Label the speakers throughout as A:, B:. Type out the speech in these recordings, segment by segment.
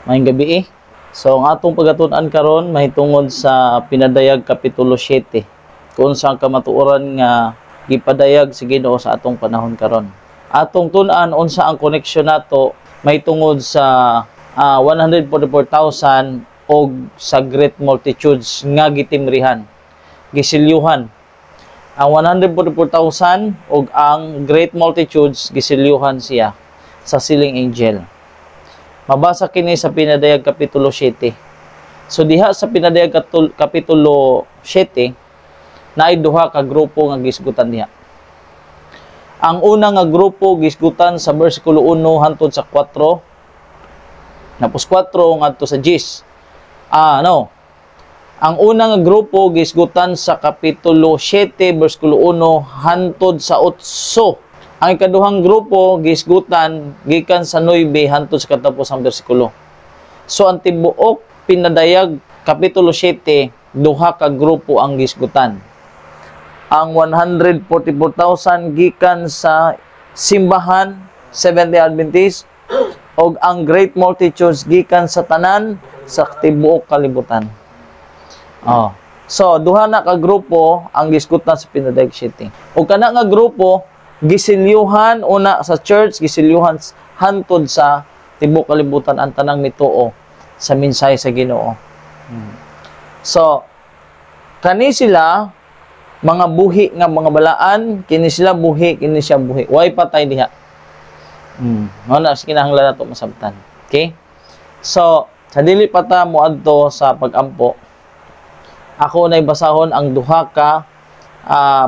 A: Mayong gabi eh. So, ang atong pagatunan karon mahitungod sa Pinadayag Kapitulo 7. Kung saan kamatuoran nga gipadayag si Ginoo sa atong panahon karon. Atong tun-an unsa ang koneksyon nato mahitungod sa 144,000 og sa great multitudes nga gitimrihan, gisilyuhan. Ang 144,000 og ang great multitudes gisilyuhan siya sa siling angel. Mabasa kini sa Pinadayag Kapitulo 7. So diha sa Pinadayag Kapitulo 7, naay duha ka grupo nga gisgutan diha. Ang una nga grupo gisgutan sa bersikulo 1 hangtod sa 4. Napos 4 ngadto sa 10. Ang una nga grupo gisgutan sa Kapitulo 7 bersikulo 1 hangtod sa 8. Ang ikaduhang grupo gisgutan gikan sa 9 hangtod sa katapusang bersikulo. So ang tibuok Pinadayag Kapitulo 7, duha ka grupo ang gisgutan. Ang 144,000 gikan sa simbahan Seventh-day Adventist og ang great multitudes gikan sa tanan sa tibuok kalibutan. So duha na ka grupo ang gisgutan sa Pinadayag 7. Og kana nga grupo gisilyuhan una sa church, gisilyuhan hantod sa tibuok kalibutan ang tanang mituo sa mensahe sa Ginoo. So kani sila mga buhi nga mga balaan, kini sila buhi, kini siya buhi. Way patay diha. Mao na kinahanglan nato masabtan. Okay? So sa dili pa ta moadto sa pag-ampo, ako nay basahon ang duha ka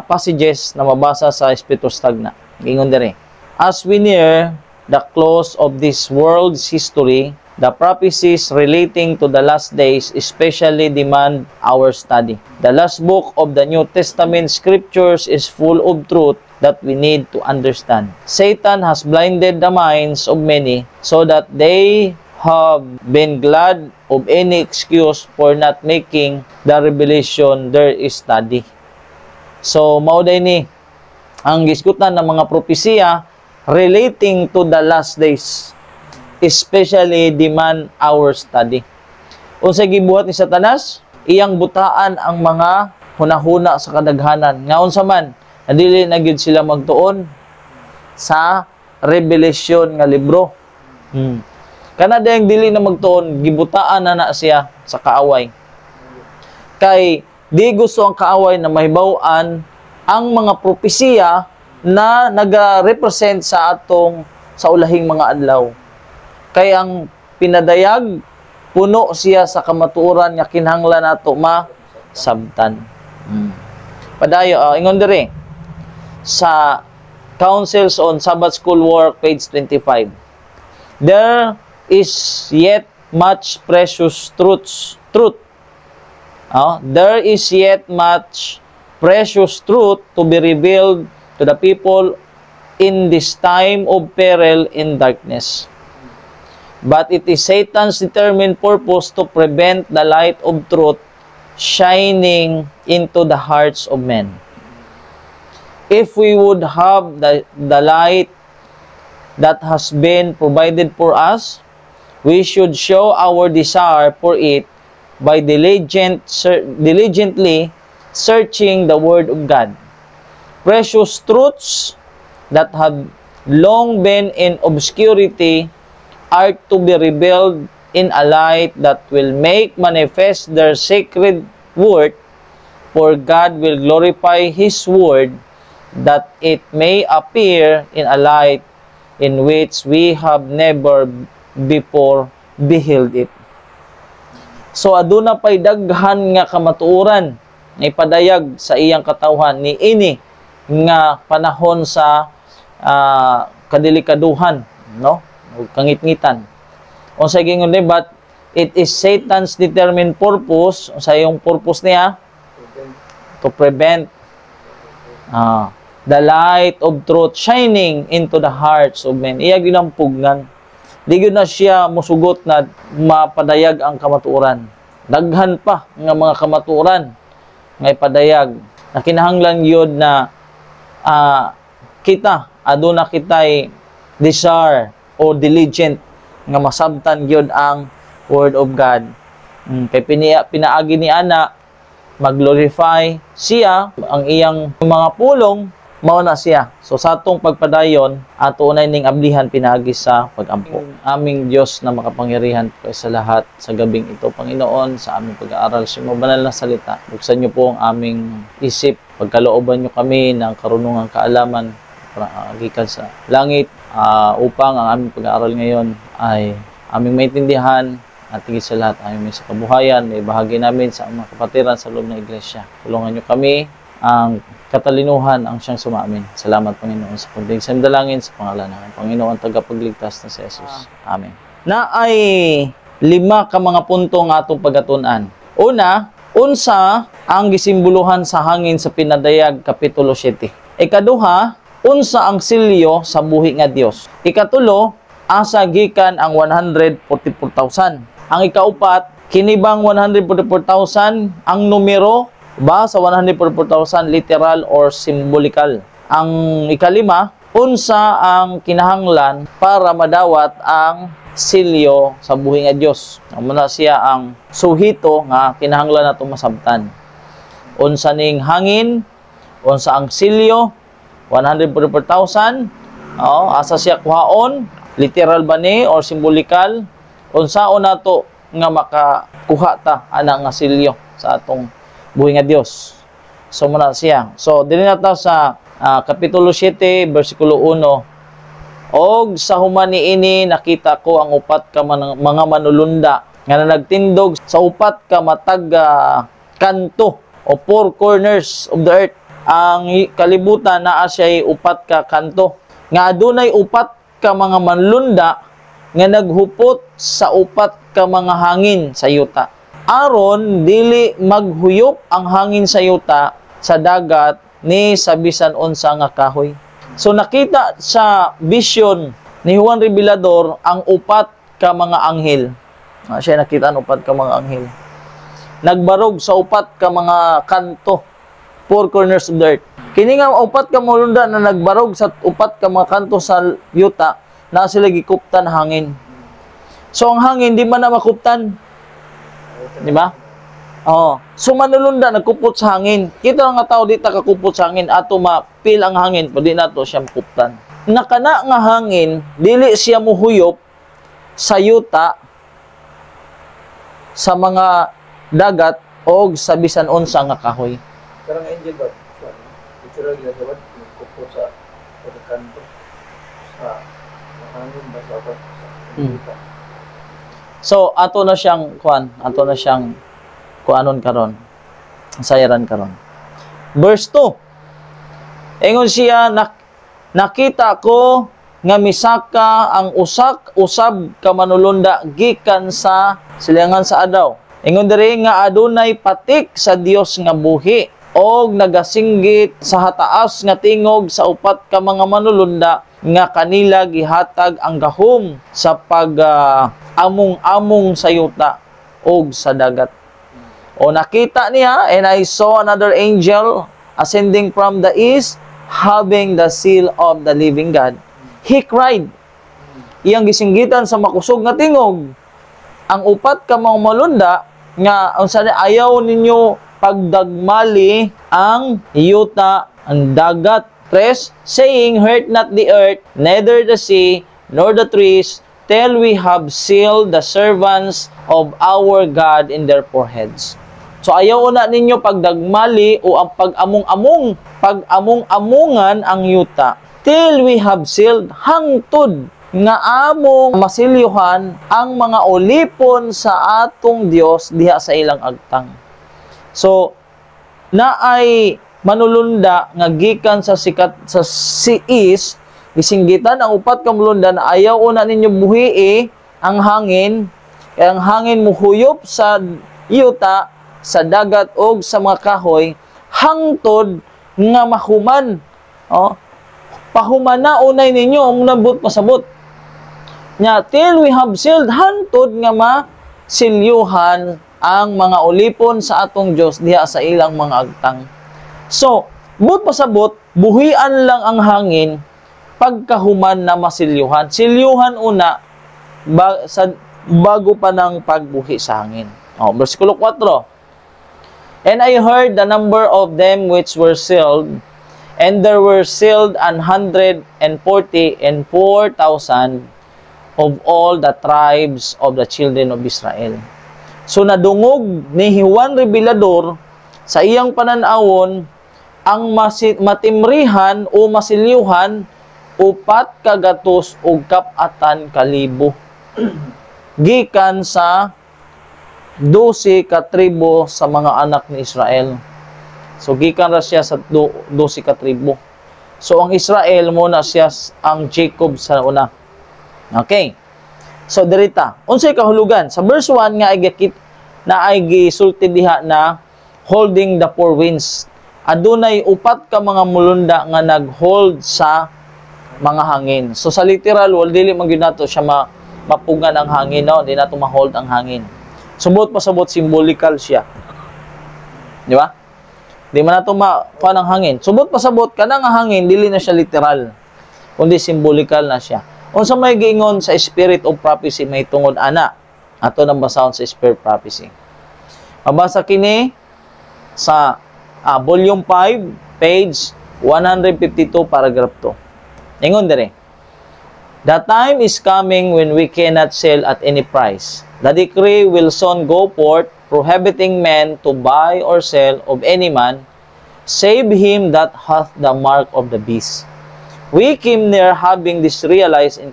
A: passages na mabasa sa Espiritu Stagna. Ingon dire. As we near the close of this world's history, the prophecies relating to the last days especially demand our study. The last book of the New Testament scriptures is full of truth that we need to understand. Satan has blinded the minds of many so that they have been glad of any excuse for not making the revelation their study. So, mauday ni ang gisgutan ng mga propesiya relating to the last days, especially demand our study. Unsay gibuhat ni Satanas? Iyang butaan ang mga hunahuna sa kadaghanan. Nga unsa man, dili na gyud sila magtuon sa revelation nga libro. Kana dayang dili na magtuon, gibutaan na siya sa kaaway. Kay di gusto ang kaaway na mahibaw-an ang mga propesiya na naga-represent sa atong sa ulahing mga adlaw. Kay ang pinadayag puno siya sa kamatuoran nga kinahanglan nato masabtan. Padayo ingon dire sa Counsels on Sabbath School Work page 25. There is yet much precious truth. There is yet much precious truth to be revealed to the people in this time of peril and darkness. But it is Satan's determined purpose to prevent the light of truth shining into the hearts of men. If we would have the light that has been provided for us, we should show our desire for it by diligently searching the Word of God. Precious truths that have long been in obscurity are to be revealed in a light that will make manifest their sacred worth, for God will glorify His Word, that it may appear in a light in which we have never before beheld it. So aduna pay daghan nga kamatuoran nga ipadayag sa iyang katawhan ni ini nga panahon sa kadelikaduhan, no? O kangitngitan. Unsay gingon ni, but it is Satan's determined purpose, sa iyong purpose niya to prevent the light of truth shining into the hearts of men. Iya ginampugnan. Di gyud na siya musugot na mapadayag ang kamatuoran. Daghan pa nga mga kamatuoran nga ipadayag. Na kinahanglan gyud na kita aduna kitay desire o diligent nga masabtan gyud ang Word of God. Kay pinaagi ni ana mag-glorify siya ang iyang mga pulong mao na siya. So sa atong pagpadayon ato unay ning ablihan pinaagi sa pagampo. Aming Dios na makapangyarihan po sa lahat sa gabing ito, Panginoon, sa aming pag-aaral sa imong banal na salita. Buksan niyo po ang aming isip, pagkalooban niyo kami ng karunungang kaalaman gikan sa langit upang ang aming pag-aaral ngayon ay aming maintindihan at higit sa lahat aming sa kabuhayan na ibahagi namin sa mga kapatiran sa loob ng iglesia. Tulungan niyo kami ang katalinuhan ang siyang sumamin. Salamat, Panginoon, sa pagdaig sa dalangin sa pangalan ng Panginoon tagapagligtas na si Jesus. Amen. Na ay 5 ka mga punto nga atong pagatunan. Una, unsa ang gisimboluhan sa hangin sa pinadayag kapitulo 7. Ikaduha, unsa ang silyo sa buhi nga Dios. Ikatulo, asa gikan ang 144,000. Ang ikaupat, kinibang 144,000 ang numero ba sa 144,000 literal or symbolical. Ang ikalima, unsa ang kinahanglan para madawat ang silyo sa buhi nga Dios. Muna siya ang suhito nga kinahanglan nato masabtan. Unsa ning hangin, unsa ang silyo, 144,000. Asa siya kuhaon, literal ba ni or symbolical? Unsaon nato nga makakuha ta ana nga silyo sa atong buhi nga Dios. So muna siya. So dili na ta sa kapitulo 7 bersikulo 1. Og sa human niini nakita ko ang upat ka mga manulunda nga nagtindog sa upat ka matag kanto o four corners of the earth. Ang kalibutan naa siya upat ka kanto nga adunay upat ka mga manlunda nga naghupot sa upat ka mga hangin sa yuta. Aron dili maghuyop ang hangin sa yuta sa dagat ni sa bisan unsa nga kahoy. So nakita sa vision ni Juan Revelador ang upat ka mga anghel. Siya nakita ang upat ka mga anghel. Nagbarog sa upat ka mga kanto, four corners of the earth. Kini nga upat ka mulunda na nagbarog sa upat ka mga kanto sa yuta na sila gikuptan hangin. So ang hangin di man na makuptan. Di ba? So manulunda nagkupot sa hangin. Kita nga tao di ta kakupot sa hangin ato mapil ang hangin pwede nato siya makuptan. Nakana nga hangin dili siya muhuyop sa yuta sa mga dagat o sa bisan unsa nga kahoy.
B: Karang angel ba? Literal na dapat kupot sa kanto sa hangin ba sa yuta.
A: So ato na siyang kuanon karon. Sayaran karon. Verse 2. Ingon siya nakita ko nga misaka ang usab ka manulunda gikan sa silangan sa adaw. Ingon diri nga adunay patik sa Dios nga buhi og nagasinggit sa hataas nga tingog sa upat ka mga manulunda nga kanila gihatag ang gahom sa among-among sa yuta og sa dagat. O nakita niya, and I saw another angel ascending from the east, having the seal of the living God. He cried. Iyang gisinggitan sa makusog nga tingog. Ang upat ka mga malunda nga unsa ayaw ninyo pagdagmali ang yuta, ang dagat. 3, saying, hurt not the earth, neither the sea, nor the trees, till we have sealed the servants of our God in their foreheads. So ayaw na ninyo pagdagmali o ang pag-among-amungan ang yuta. Till we have sealed, hangtod nga among masilyuhan ang mga ulipon sa atong Dios diha sa ilang agtang. So naay manulunda nga gikan sa siis gisinggitan ang upat ka mulunda na ayaw una ninyo buhii ang hangin, kaya ang hangin muhuyop sa yuta, sa dagat o sa mga kahoy, hangtod nga mahuman. Pahuman na unay ninyo, ang nabot pasabot. Nya, till we have sealed, hangtod nga masilyuhan ang mga ulipon sa atong Diyos diha sa ilang mga agtang. So, but pasabot, buhian lang ang hangin, pagkahuman na masilyuhan. Silyuhan una, bago pa ng pagbuhi sa hangin. Versikulo 4. And I heard the number of them which were sealed, and there were sealed 144,000 of all the tribes of the children of Israel. So nadungog ni Juan Revelador sa iyang pananawon ang matimrihan o masilyuhan 400 og kapatan kalibo gikan sa 12 ka tribo sa mga anak ni Israel. So gikan ra siya sa 12 ka tribo. So ang Israel muna siya ang Jacob sa una. Okay. So dirita, unsay kahulugan sa verse 1 nga ay gisulti diha na holding the four winds. Adunay 4 ka mga mulunda nga nag-hold sa mga hangin. So sa literal, dili man gyud nato siya mapugan ang hangin, no? Di nato ma-hold ang hangin. Subot pasabot symbolical siya. Di ba? Di man nato ma-kuha ng hangin. Subot pasabot kana nga hangin dili na siya literal, kundi symbolical na siya. Unsa may giingon sa Spirit of Prophecy may tungod ana. Ato nang basahon sa Spirit Prophecy. Mabasa kini sa volume 5, page 152, paragraph 2. Ingon dire. The time is coming when we cannot sell at any price. The decree will soon go forth, prohibiting men to buy or sell of any man, save him that hath the mark of the beast. We came near having this realized in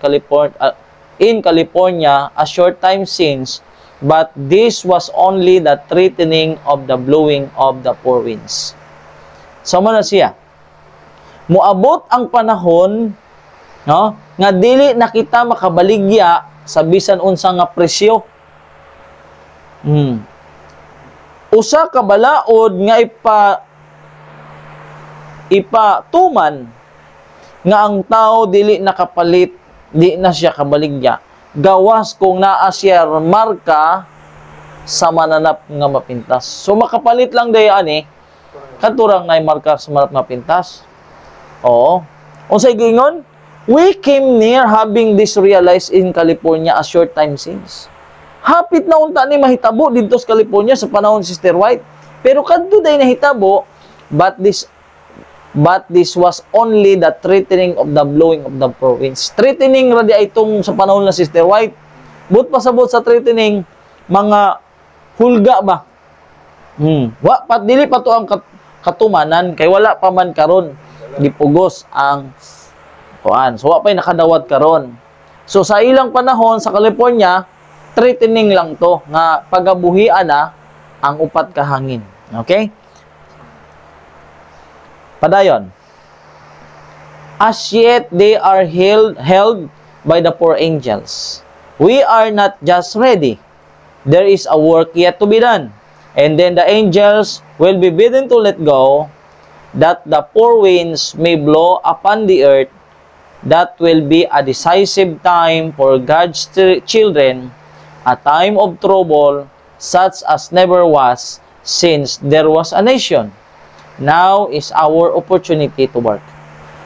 A: California a short time since, but this was only the threatening of the blowing of the four winds. Sama na siya. Muabot ang panahon, no, nga dili na kita makabaligya sa bisan unsa nga presyo. Usa ka balaod nga ipatuman nga ang tao dili nakapalit, di na siya kabaligya. Gawas kung naa siya marka sa mananap nga mapintas. So makapalit lang day ani katurang ngay marka sa mananap nga pintas. Oo. Unsay gingon? We came near having this realized in California a short time since. Hapit na unta ni mahitabo dito sa California sa panahon si Sister White. Pero kadto day nahitabo, but this was only the threatening of the blowing of the province. Threatening ra di itong sa panahon na Sister White. But pasabot sa threatening mga hulga ba? Wa pat dili pa to ang katumanan kay wala pa man karon gipugos ang kuan. So wa pay nakadawat karon. So sa ilang panahon sa California, threatening lang to nga pagabuhian na ang 4 ka hangin. Okay? Padayon. As yet they are held by the 4 angels. We are not just ready. There is a work yet to be done. And then the angels will be bidden to let go, that the 4 winds may blow upon the earth. That will be a decisive time for God's children, a time of trouble such as never was since there was a nation. Now is our opportunity to work.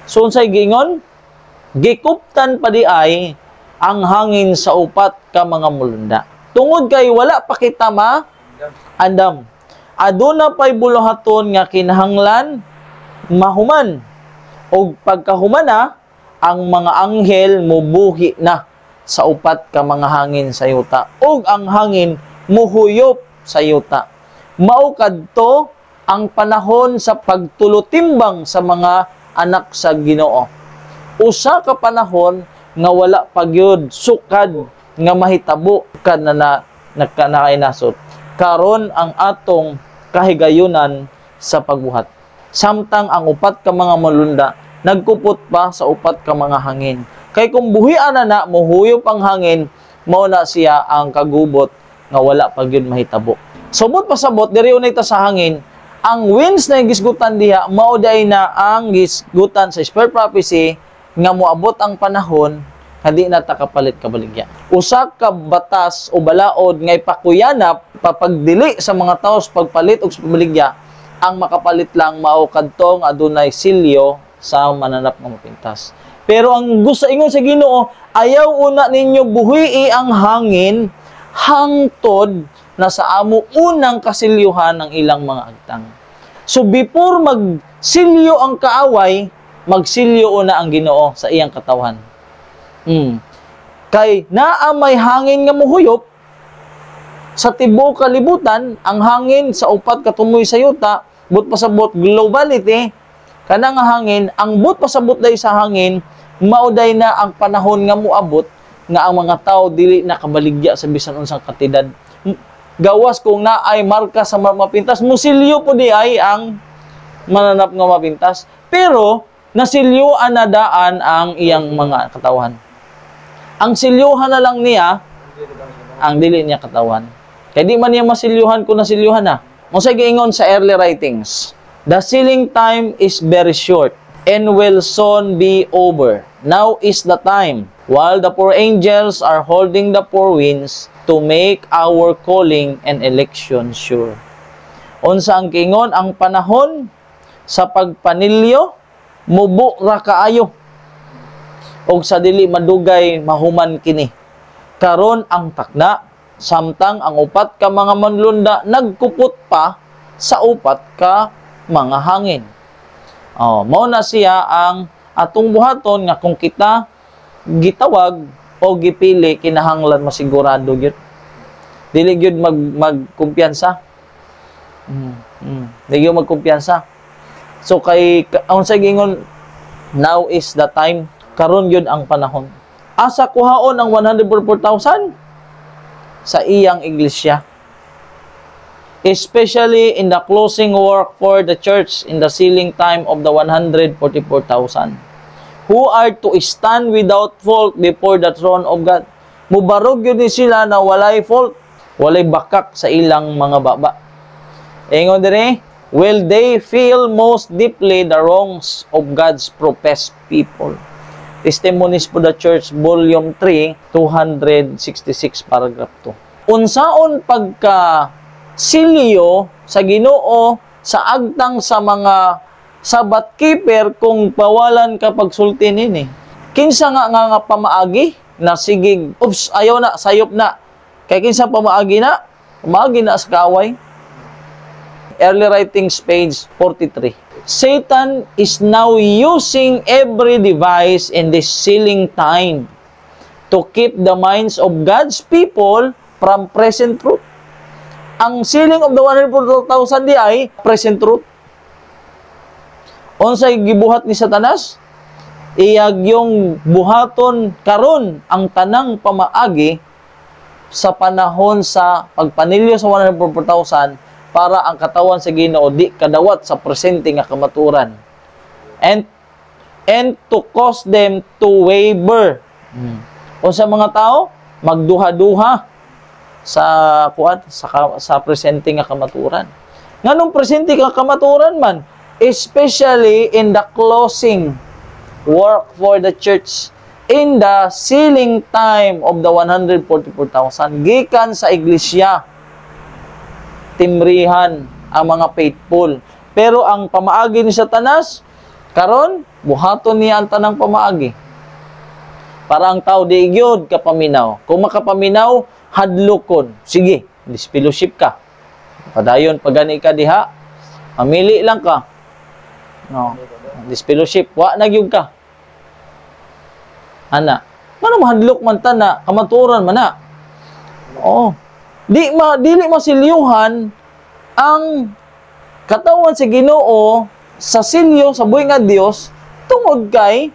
A: So unsay giingon? Gikuptan pa di ay ang hangin sa 4 ka mga mulunda. Tungod kay wala pa kita andam. Aduna pay buluhaton nga kinahanglan mahuman. Og pagkahumana, ang mga anghel mubuhi na sa 4 ka mga hangin sa yuta. Og ang hangin muhuyop sa yuta. Mao kadto ang panahon sa pagtulutimbang sa mga anak sa Ginoo. Usa ka panahon nga wala pagyud sukad nga mahitabo kad na nakainasot. Karon ang atong kahigayunan sa pagbuhat. Samtang ang 4 ka mga malunda nagkupot pa sa 4 ka mga hangin. Kay kung buhian na mohuyop ang hangin, mao na siya ang kagubot nga wala pagyud mahitabo. Sumot pasabot diri unay ta sa hangin, ang winds na gisgutan diha mao day na ang gisgutan sa Spirit Prophecy nga moabot ang panahon hindi na takapalit kabaligya. Usa ka batas o balaod nga ipakuyanap papagdili sa mga tao sa pagpalit og sa kabaligya, ang makapalit lang mao kadtong adunay silyo sa mananap nga mapintas. Pero ang gusto ingon sa Ginoo, ayaw una ninyo buhii ang hangin hangtod na sa amo unang kasilyuhan ng ilang mga agtang. So before magsilyo ang kaaway, magsilyo una ang Ginoo sa iyang katawan. Kay naa may hangin nga muhuyop sa tibuok kalibutan, ang hangin sa upat katumoy sa yuta, but pasabot globality, kanang hangin, ang but pasabot day sa hangin, mauday na ang panahon nga muabot nga ang mga tao dili nakabaligya sa bisan unsang katidad. Gawas kung naay marka sa mapintas, musilyo po di ay ang mananap nga mapintas. Pero nasilyoan na daan ang iyang mga katawan. Ang silyuhan na lang niya ang dili niya katawan. Kaya di man niya masilyuhan kung nasilyuhan na. Mosay giingon sa early writings, the sealing time is very short and will soon be over. Now is the time, while the four angels are holding the four winds to make our calling and election sure. Unsa ang kiingon, ang panahon sa pagpanilyo, mubo ra kaayo. Og sa dili madugay mahuman kini. Karon ang takna, samtang ang upat ka mga manlunda nagkupot pa sa upat ka mga hangin. Mao na siya ang atong buhaton nga kung kita gitawag o gipili kinahanglan masigurado gyud. Dili gyud magkumpiyansa. Dili gyud magkumpiyansa. So kay unsa gingon, now is the time, karon gyud ang panahon. Asa kuhaon ang 144,000 sa iyang iglesia. Especially in the closing work for the church in the sealing time of the 144,000 who are to stand without fault before the throne of God. Mubarog yun ni sila na walay fault, walay bakak sa ilang mga baba. Ingon dire, will they feel most deeply the wrongs of God's professed people. Testimonies for the Church, Volume 3, 266, paragraph 2. Unsaon pagka silyo sa Ginoo sa agtang sa mga Sabbath keeper kung bawalan ka pagsulti nini? Kinsa nga pamaagi na sigig, oops, ayaw na, sayop na. Kay kinsa pamaagi na? Pamaagi na sa kaaway. Early Writings, page 43. Satan is now using every device in this sealing time to keep the minds of God's people from present truth. Ang sealing of the 144,000 di ay present truth. Unsay gibuhat ni Satanas? Iyag yung buhaton karon ang tanang pamaagi sa panahon sa pagpanilyo sa 144,000 para ang katawan sa Ginoo di kadawat sa presente nga kamaturan. And to cause them to waver. Unsa mga tao magduha-duha sa presente nga kamaturan. Nganong presente nga kamaturan man, especially in the closing work for the church in the sealing time of the 144,000 gikan sa iglesia, timrihan ang mga faithful. Pero ang pamaagi ni Satanas karon buhaton niya ang tanang pamaagi para ang tao di gyud kapaminaw. Kung makapaminaw, hadlokon. Sige, disfellowship ka. Padayon pagani ka diha, mamili lang ka. No, disfellowship, wa na gyud ka. Ana, ngano mahadlok man ta na kamaturan man na. Dili masilyuhan ang katawan sa Ginoo sa silyo sa buhi nga Dios tungod kay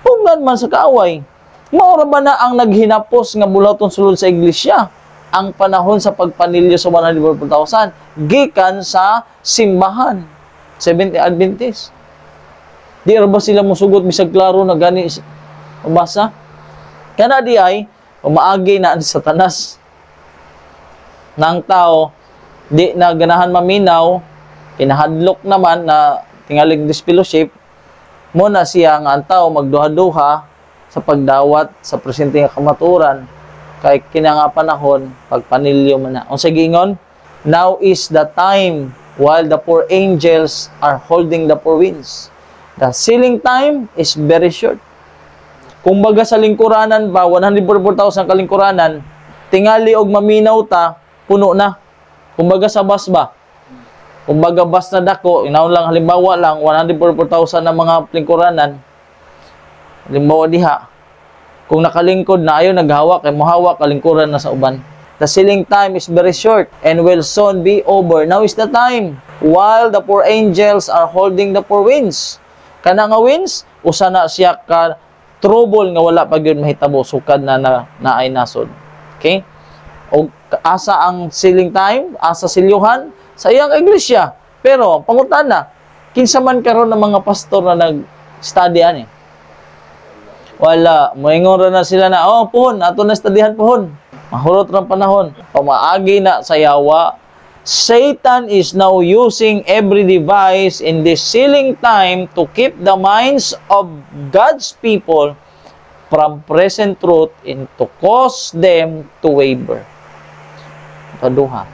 A: pugnan man sa kaaway. Maura ba na ang naghinapos nga bulaton sulod sa iglesia ang panahon sa pagpanilyo sa 144,000 gikan sa simbahan Seventh-day Adventist. Di ra ba sila mosugot bisag klaro na gani mabasa? Kana di ay umaagi na ni Satanas ng tao di na ganahan maminaw, kinahadlok naman na tingalig disfellowship, mo na siya nga ang tao magduha-duha sa pagdawat sa presente nga kamaturan kay kinanga panahon pagpanilyo man na. Unsa giingon? Now is the time while the four angels are holding the four winds. The sealing time is very short Kung baga sa lingkuranan ba, 144,000 kalingkuranan, tingali og maminaw ta, puno na. Kung baga sa bus ba, kung baga bus na dako, inaon lang, halimbawa lang, 144,000 na mga lingkuranan, halimbawa diha, kung nakalingkod na ayaw naghawak, ay mohawak, kalingkuran na sa uban. The sealing time is very short and will soon be over. Now is the time, while the four angels are holding the four winds. Kana nga winds, usa na siya ka trouble nga wala pa gyud mahitabo, sukad na ay nasod. Okay? O asa ang sealing time, asa silyuhan sa iyang iglesia. Pero pangutana, kinsa man karon ng mga pastor na nag-study ani? Wala, moingon ra na sila na, oh, puhon, ato na studyhan puhon. Mahurot ra panahon. Pamaagi na sa yawa. Satan is now using every device in this sealing time to keep the minds of God's people from present truth and to cause them to waver. Kaduha,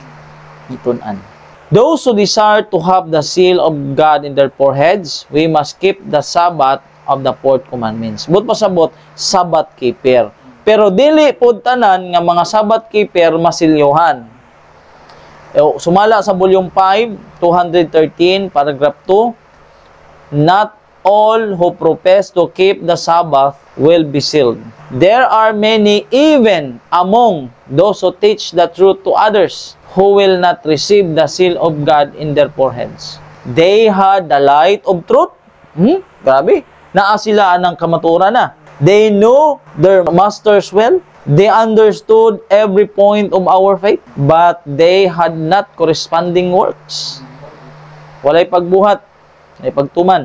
A: itunan. Those who desire to have the seal of God in their foreheads, we must keep the Sabbath of the fourth commandments. But pasabot, Sabbath keeper. Pero dili pod tanan nga mga Sabbath keeper masilyuhan. Sumala sa volume 5, 213, paragraph 2, not all who profess to keep the Sabbath will be sealed. There are many even among those who teach the truth to others who will not receive the seal of God in their foreheads. They had the light of truth. Grabe. Naa sila ng kamaturan na. They knew their masters well. They understood every point of our faith, but they had not corresponding works. Walay pagbuhat, walay pagtuman.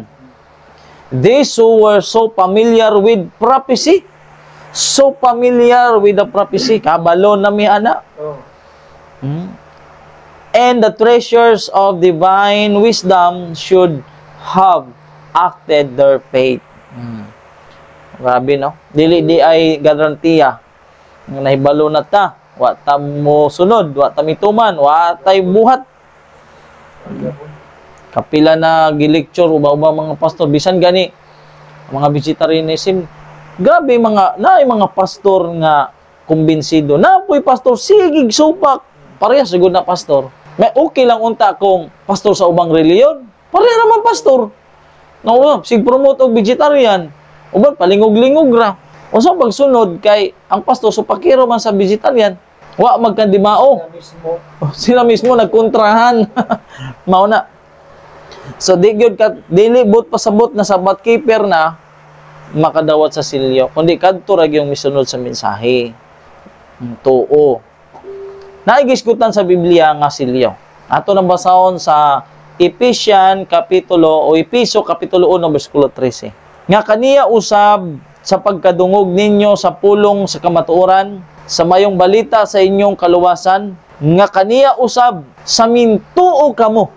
A: These who were so familiar with prophecy, so familiar with the prophecy, kabalo na mi ana. And the treasures of divine wisdom should have acted their faith. Grabe, no? Dili di ay garantiya. Nahibalo na ta. Wa ta mo sunod, wa ta mituman, wa tay buhat. Kapila na gilecture uba-uba mga pastor bisan gani mga vegetarianism. Grabe mga pastor nga kumbinsido. Napoy pastor sigig supak. Parehas sigud na pastor. May okay lang unta kung pastor sa ubang reliyon. Pareha naman pastor. No, sig promote og vegetarian. Uban palingog-lingog ra. Unsa pagsunod kay ang pastor so pakiro man sa vegetarian, wa magkandimao. Sila mismo nagkontrahan. Mao na. So di gyud ka dili but pasabot na Sabbath keeper na makadawat sa silyo. Kundi kadto ra gyung misunod sa mensahe. Tuo. Naigisgutan sa Biblia nga silyo. Ato nang basahon sa Ephesians kapitulo 1 bersikulo 13. Nga kaniya usab sa pagkadungog ninyo sa pulong sa kamatuoran, sa mayong balita sa inyong kaluwasan, nga kaniya usab sa mintuo kamo.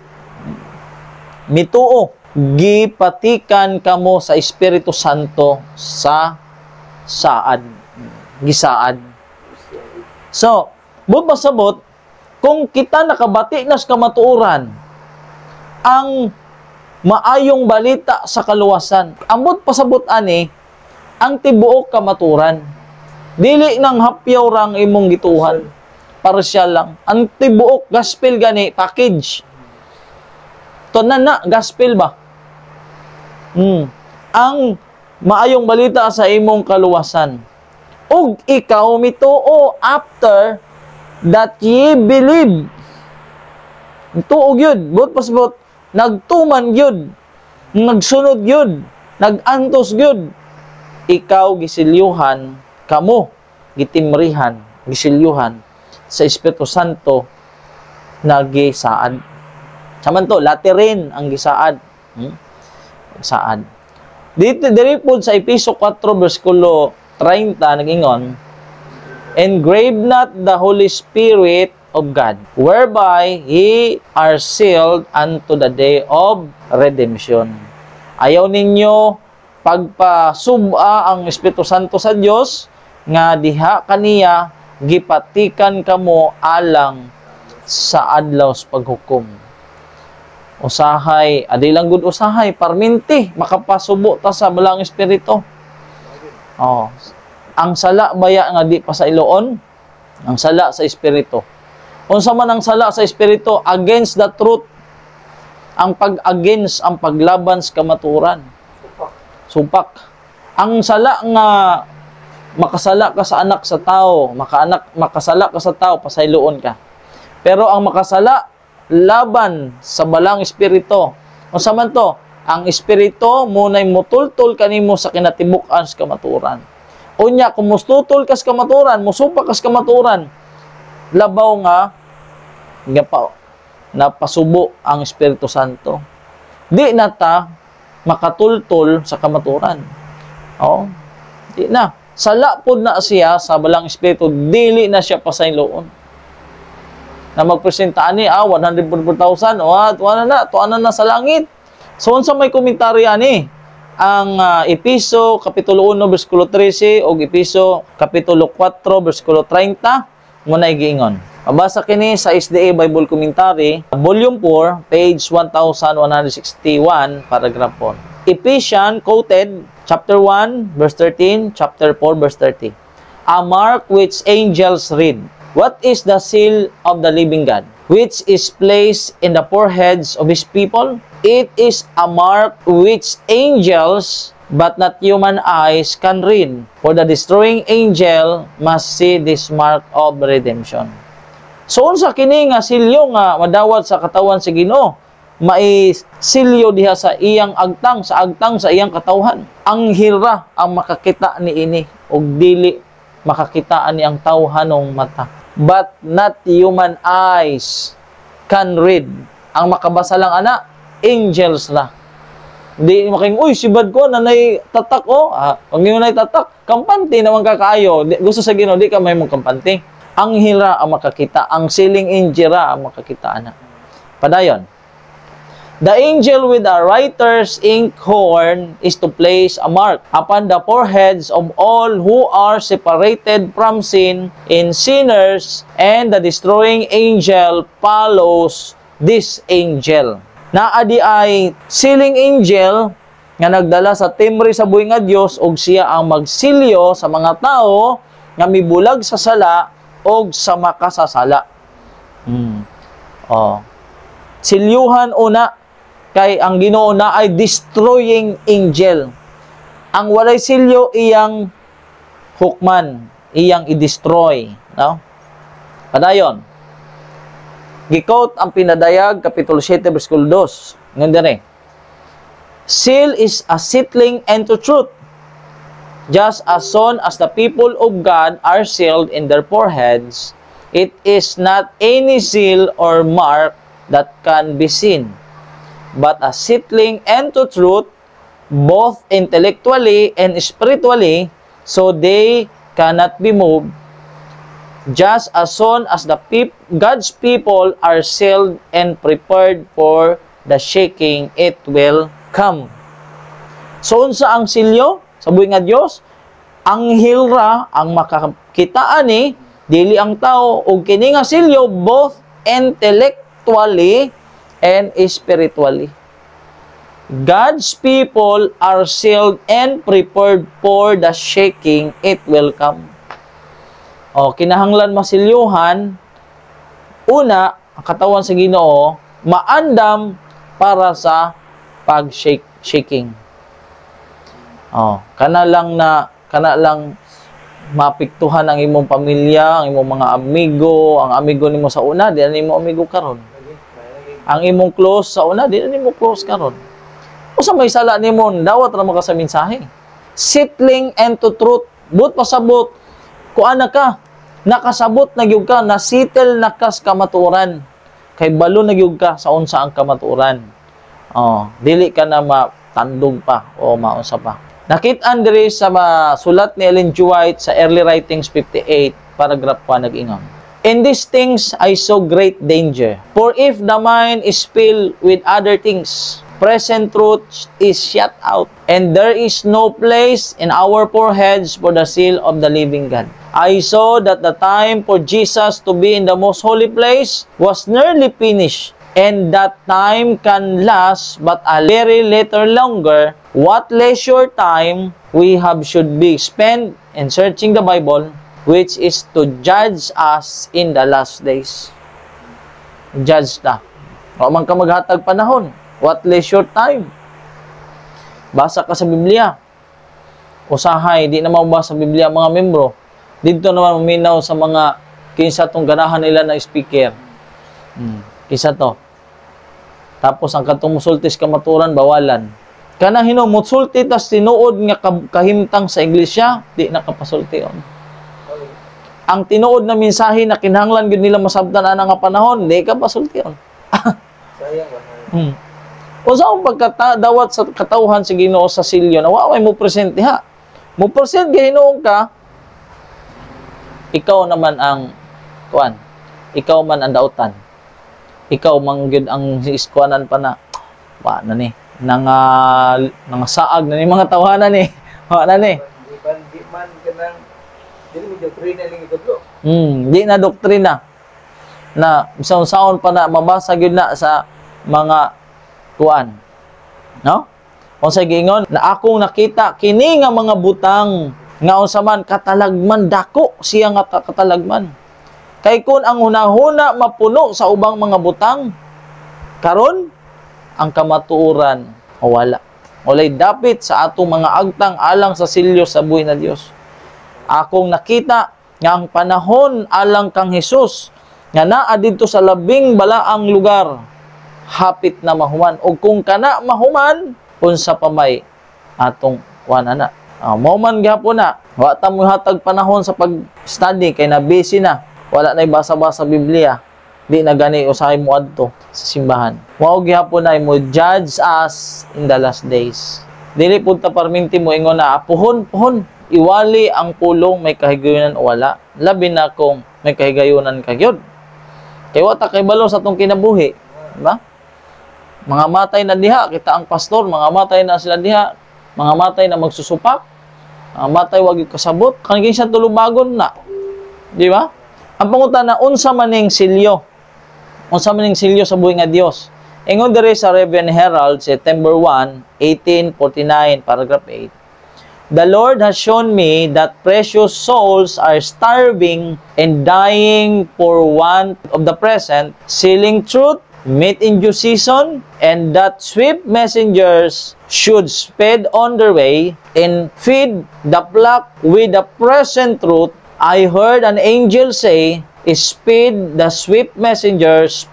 A: Mituo, gipatikan kamo sa Espiritu Santo sa saad, gisaad. So, but pasabot, kung kita nakabati na sa kamatuoran, ang maayong balita sa kaluwasan, ambot pasabot ani, ang tibuok kamaturan. Dili nang hapyaw rang imong gituhan. Partial lang. Ang tibuok gospel gani package. Tonan na gospel ba? Ang maayong balita sa imong kaluwasan. Ug ikaw mituo after that ye believe. Tuo gyud, but pasabot nagtuman gyud, nagsunod gyud, nagantos gyud. Ikaw gisilyuhan, kamo gitimrihan, gisilyuhan sa Espiritu Santo na gisaad. Saman to, laterin ang gisaad. Saad. Diri po sa Episo 4 bersikulo 30 nag-ingon, engrave not the Holy Spirit of God, whereby ye are sealed unto the day of redemption. Ayaw ninyo pagpasuba ang Espiritu Santo sa Dios nga diha kaniya gipatikan kamo alang sa adlaw sa paghukom. Usahay, adi lang gud usahay, parminti makapasubo ta sa balang espiritu. Oh. Ang sala baya nga di pa sa iloon, ang sala sa espiritu. Unsa man ang sala sa espiritu, against the truth. Ang pag-against, ang paglaban sa kamaturan. Supak. Ang sala nga makasala ka sa anak sa tao, makasala ka sa tao, pasayloon ka. Pero ang makasala, laban sa balang espiritu. Unsa man to? Ang espiritu munay mutultol kanimo sa kinatibuk-an sa kamaturan. Unya, kung mustutol ka sa kamaturan, musupak ka sa kamaturan, labaw nga napasubo ang Espiritu Santo. Di na ta makatultol sa kamaturan. Oh, di na. Sala pod na siya sa balang espiritu, dili na siya pasayloon. Na magpresenta ani 100,000 wala na, tuanan na sa langit. So unsa may komentaryo ani? Ang Episo kapitulo 1 bersikulo 13 o Episo kapitulo 4 bersikulo 30 mo na giingon. Mabasa kini sa SDA Bible Commentary, volume 4, page 1161, paragraph 4. Ephesians quoted chapter 1 verse 13, chapter 4 verse 30. A mark which angels read. What is the seal of the living God, which is placed in the foreheads of his people? It is a mark which angels, but not human eyes, can read. For the destroying angel must see this mark of redemption. So, unsa kini nga silyo nga madawat sa katawan sa Ginoo, may silyo diha sa iyang agtang, sa iyang katawhan. Ang hira ang makakita ni ini, og dili makakitaan ni ang tawhanong mata. But not human eyes can read. Ang makabasa lang ana, angels na. Di making, uy, sibad ko, nanay tatak o. Pag yun nanay tatak, kampante naman kakaayo. Gusto sa Ginoo, di ka may mong kampante. Ang hira ang makakita, ang siling angela ang makakita na. Padayon. The angel with a writer's ink horn is to place a mark upon the foreheads of all who are separated from sin in sinners, and the destroying angel follows this angel. Naadi ay siling angel nga nagdala sa timbre sa buhi nga Dios, og siya ang magsilyo sa mga tao nga mibulag sa sala og sa makasasala. Silyuhan una kay ang Ginoo na ay destroying angel. Ang walay silyo iyang hukman, iyang i-destroy, no? Padayon. Gikot ang pinadayag kapitulo 7 bersikulo 2. Ngon dire. Seal is a settling into truth. Just as soon as the people of God are sealed in their foreheads, it is not any seal or mark that can be seen, but a settling into truth, both intellectually and spiritually, so they cannot be moved. Just as soon as God's people are sealed and prepared for the shaking, it will come. So, unsa ang silyo? Sabuhi nga Dios, ang hilra, ang makakitaan ni, dili ang tao, o kini nga silyo, both intellectually and spiritually. God's people are sealed and prepared for the shaking, it will come. O, kinahanglan masilyuhan, una, ang katawan sa Ginoo, maandam para sa pag-shaking. Oh, kana lang mapiktuhan ang imong pamilya, ang imong mga amigo, ang amigo nimo sa una, di na nimo amigo karon. Ang imong close sa una, di na nimo close karon. Usa may sala nimo, dawat ra mo ka sa mensahe. Settling into truth, but pasabot kuana ka, nakasabot na gyud ka, na-settle na ka sa kamaturan. Kay balo na gyud ka sa unsa ang kamaturan. Oh, dili ka na matandog pa o maunsa pa. Nakit-an diri sa sulat ni Ellen G. White sa Early Writings 58, paragraph 1 nag-ingon. In these things I saw great danger. For if the mind is filled with other things, present truth is shut out, and there is no place in our foreheads for the seal of the living God. I saw that the time for Jesus to be in the most holy place was nearly finished, and that time can last but a very little longer, what leisure time we have should be spent in searching the Bible, which is to judge us in the last days. Judge ta. O man ka maghatag panahon. What leisure time? Basa ka sa Biblia. Usahay, di na mabasa sa Biblia mga membro. Dito naman uminaw sa mga kinsa tong ganahan nila na speaker. Kinsa to. Tapos ang katong musultis kamaturan, bawalan. Kana hino, musulti tas tinuod nga kahimtang sa iglesia, di nakapasulti on. Ang tinuod na mensahe na kinahanglan gyud nila masabtan ana nga panahon, di ka pasulti on.
B: Sayang ba?
A: Unsa ang pagkadawat sa katawhan sa Ginoo sa silyo na wa mo present diha. Mo present Ginoo ka, ikaw naman ang kuan. Ikaw man ang dautan. Ikaw man gyud ang iskuanan pa na wa na ni nang saag na ni mga tawanan ni. Wa na ni.
B: Di man kanang dili mi doktrina lang ito.
A: Di na doktrina. Na saon-saon pa na mabasa gyud na sa mga kuan. No? Unsa giingon na akong nakita kini nga mga butang nga unsa man katalagman dako siya nga katalagman. Kay kun ang hunahuna mapuno sa ubang mga butang, karon ang kamatuoran wala. Walay dapit sa atong mga agtang alang sa silyo sa buhi na Dios. Akong nakita nga ang panahon alang kang Hesus nga naa didto sa labing balaang lugar hapit na mahuman. O kung kana mahuman, unsa pa may atong wanana. Mahuman gihapon na. Wa ta mo hatag panahon sa pag-study kay na busy na. Wala na basa-basa Biblia. Di na gani usahay mo adto sa simbahan. Wa gihapon na mo judge us in the last days. Dili pud ta parminti mo ingon na puhon iwali ang pulong may kahigayunan o wala. Labi na kung may kahigayunan ka gyud. Kay wa ta kay balo sa atong kinabuhi, di ba? Mga matay na diha, kita ang pastor, mga matay na sila diha, mga matay na magsusupak, mga matay wag kasabot, kanigin siya tulubagon na. Di ba? Ang pangutana, unsa maning silyo? Unsa maning silyo sa buhi nga Dios? Ingon diri sa Reverend Herald, September 1, 1849, paragraph 8. The Lord has shown me that precious souls are starving and dying for want of the present, sealing truth, meet in due season, and that swift messengers should speed on their way and feed the flock with the present truth. I heard an angel say, speed the swift messengers,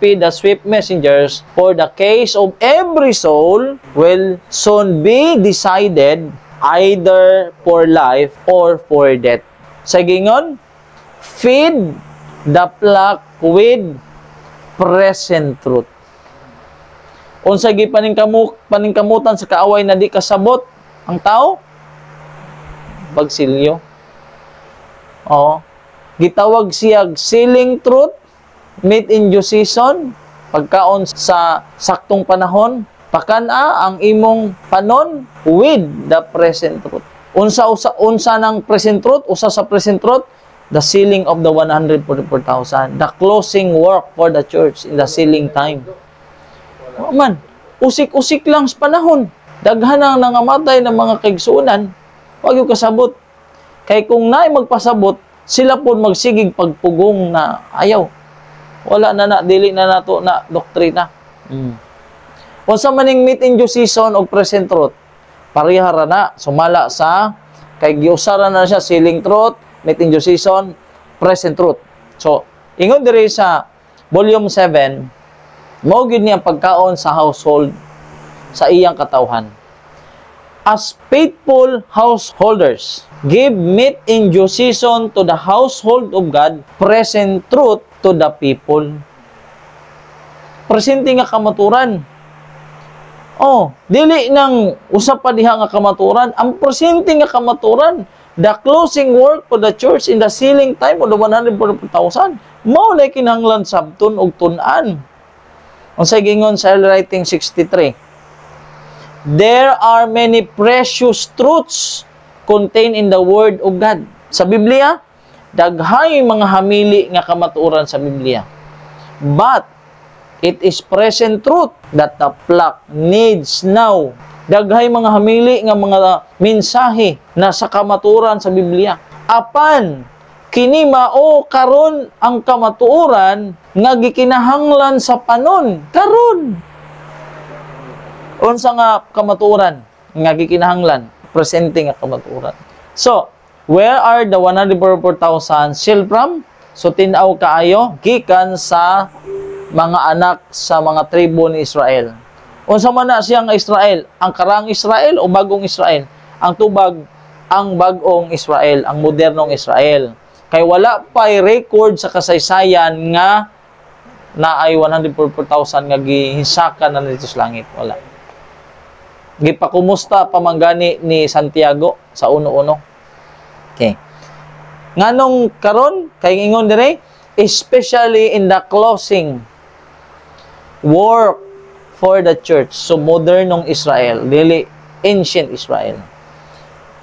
A: for the case of every soul will soon be decided either for life or for death. Sa gingon, feed the flock with present truth. Unsa gi paningkamutan sa kaaway na di kasabot ang tao? Bagsilyo. Gitawag siya sealing truth, meet in due season, pagkaon sa saktong panahon, pakana ang imong panon with the present truth. Unsa ng present truth, usa sa present truth, the sealing of the 144,000, the closing work for the church in the sealing time. Man, usik-usik lang sa panahon. Daghan ang nangamatay ng mga kaigsuunan, wag yung kasabot. Kay kung naay magpasabot, sila po magsigig pagpugong na ayaw. Wala na dili na nato na doktrina. Unsa maning meet in due season og present truth, parihara na sumala sa kay giusara na siya sealing truth, meet in due season, present truth. So, ingon diri sa volume 7, mao gid niya pagkaon sa household sa iyang katawhan. As faithful householders, give meat in due season to the household of God, present truth to the people. Presente nga kamaturan. Dili nang usap pa diha nga kamaturan, ang presente nga kamaturan, the closing work for the church in the sealing time of the 144,000, mao lay kinahanglan sabton og tun-an. Unsay gingon sa writing 63? There are many precious truths contained in the Word of God. Sa Biblia, daghay mga hamili nga kamatuoran sa Biblia. But It is present truth that the flock needs now. Daghay mga hamili nga mga mensahe na sa kamatuoran sa Biblia. Apan kini mao karon ang kamatuoran nga gikinahanglan sa panon karon. Unsa nga kamatuoran nga gikinahanglan? Presente nga kamatuoran. So, where are the 144,000 sealed from? So, tinaw kaayo gikan sa mga anak sa mga tribo ni Israel. Unsa man na siyang Israel? Ang karang Israel o bagong Israel? Ang tubag, ang bagong Israel, ang modernong Israel. Kay wala pa'y record sa kasaysayan nga na ay 144,000 nga gihinsaka na dito sa langit. Wala. Gipakumusta pamanggani ni Santiago sa uno-uno. Okay. Nganong karon kay ingon dire, especially in the closing work for the church. So modernong Israel, dili ancient Israel.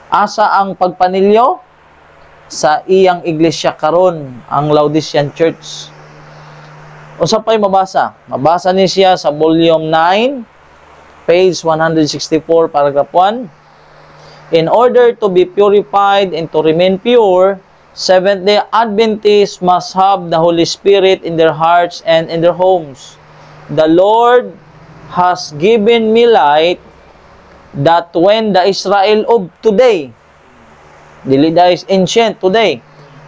A: Asa ang pagpanilyo sa iyang iglesia karon, ang Laodicean Church. Usa pay mabasa. Mabasa ni siya sa volume 9, page 164, paragraph 1. In order to be purified and to remain pure, Seventh-day Adventists must have the Holy Spirit in their hearts and in their homes. The Lord has given me light that when the Israel of today, dili da is ancient today,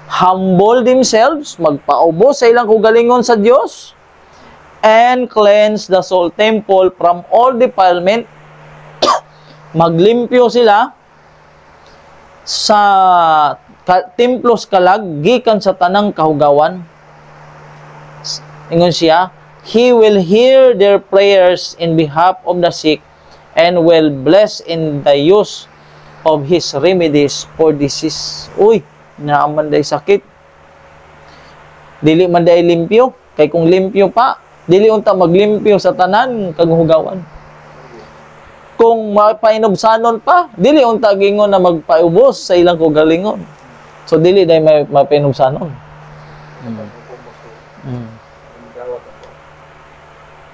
A: humble themselves, magpaubos sa ilang kugalingon sa Dios, and cleanse the soul temple from all defilement, maglimpyo sila sa templos kalag gikan sa tanang kahugawan. Ingon siya, He will hear their prayers in behalf of the sick and will bless in the use of His remedies for disease. Uy, naaman day sakit. Dili man day limpyo. Kay kung limpyo pa, dili unta maglimpyo sa tanan kahugawan. Kung mapainubsanon pa, dili unta gingon na magpaubos sa ilang kugalingon. So, dili dahil may pinubsanon.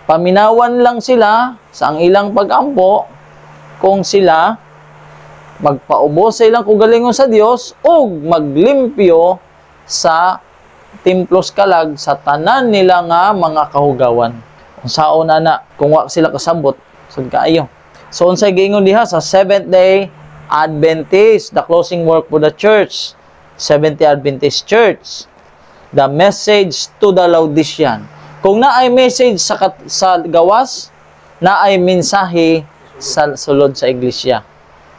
A: Paminawan lang sila sa ang ilang pag-ampo kung sila magpaubos sa ilang kugalingon sa Dios o maglimpyo sa templos kalag sa tanan nila nga mga kahugawan. Kung saon na kung wa sila kasabot, sud kaayo. So, unsay giingon diha sa Seventh-day Adventist, the closing work for the church, Seventh-day Adventist Church, the message to the Laodicean. Kung naay message sa gawas, naay mensahe sa sulod sa iglesia.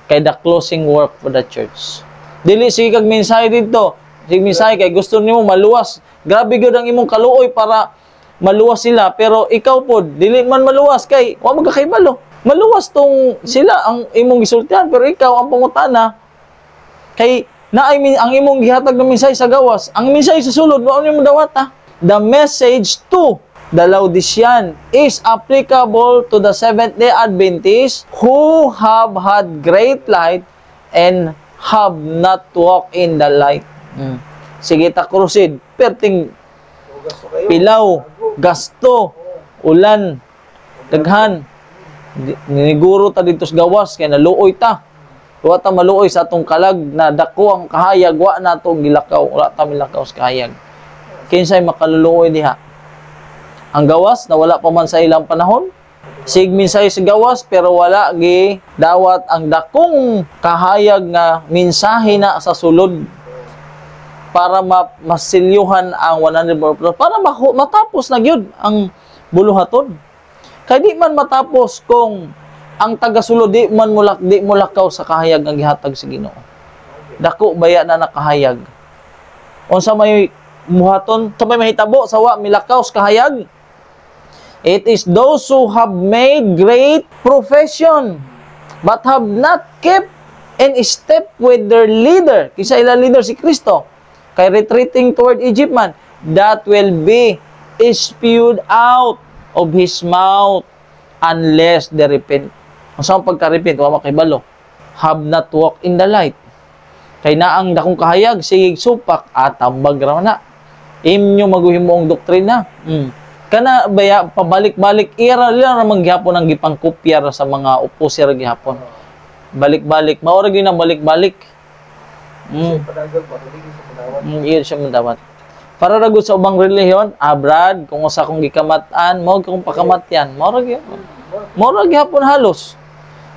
A: Kay the closing work for the church. Dili sige kag mensahe dito. Sige mensahe kay gusto nimo maluwas. Grabe gyud ang imong kaluoy para maluwas sila, pero ikaw pod dili man maluwas kay wa magkakaibalo. Maluwas tong sila ang imong gisultihan, pero ikaw ang pangutana kay naay ang imong gihatag ng mensahe sa gawas, ang mensahe sa sulod mao nimo dawata. The message to the Laodicean is applicable to the Seventh-day Adventists who have had great light and have not walked in the light. Sige ta crusade, perting pilaw, gasto, ulan, daghan. Niniguro ta dito sa gawas kay naluoy ta. Wa ta maluoy sa atong kalag na dako ang kahayag, wa na to gilakaw, wala ta milakaw sa kahayag. Kinsay makaluluoy diha? Ang gawas na wala pa man sa ilang panahon, sigminsay sa gawas pero wala gi dawat ang dakong kahayag nga mensahe na sa sulod para masilyuhan ang 100% para matapos na gyud ang buluhaton. Kay di man matapos kung ang taga-sulod di mulakaw sa kahayag nga gihatag sa Ginoo. Dako baya na nakahayag. Unsa may muhaton, sa may mahitabo sa wa milakaw sa kahayag. It is those who have made great profession but have not kept in step with their leader. Kisa ila leader si Kristo. Kay retreating toward Egypt man, that will be spewed out of his mouth unless they repent. Ang saan pagka-repent, wa makibalo. Have not walked in the light. Kay naang dakong kahayag, sigig supak, at ambag raw na. Imnyo maguhimong doktrina. Kana baya pabalik-balik ira lang ramang gihapon ang gipangkopya sa mga opposer gihapon. Balik-balik, mao ra gyud na balik-balik.
B: Padagal ba? Hindi sa padawat.
A: Iyon siya mandawat. Para ra gud sa ubang relihiyon, Brad, kung usa kong gikamatan, mao kung pakamatyan, mao ra gyud. Mao ra gihapon halos.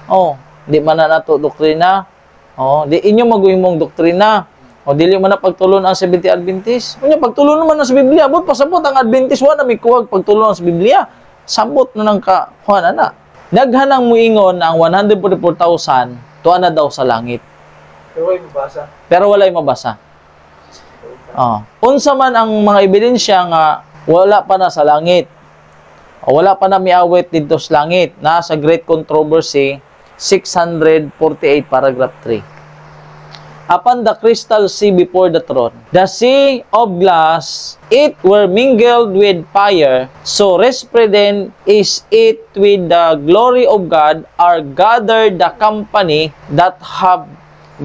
A: Oh, di man na nato doktrina. Oh, di inyo maguhimong doktrina. O dili man na pagtulon ang Seventh-day Adventist. Unya pagtulon naman na sa Biblia, abot pasabot ang Adventist wa na may kuwag pagtulon sa Biblia. Sabot na nang kuan ana. Naghanang muingon ang 144,000 tuwa na daw sa langit.
B: Pero ay mabasa.
A: Pero walay mabasa. Unsa man ang mga ebidensya nga wala pa na sa langit. O wala pa na miawit dito sa langit na sa Great Controversy 648 paragraph 3. Upon the crystal sea before the throne, the sea of glass, it were mingled with fire, so resplendent is it with the glory of God, are gathered the company that have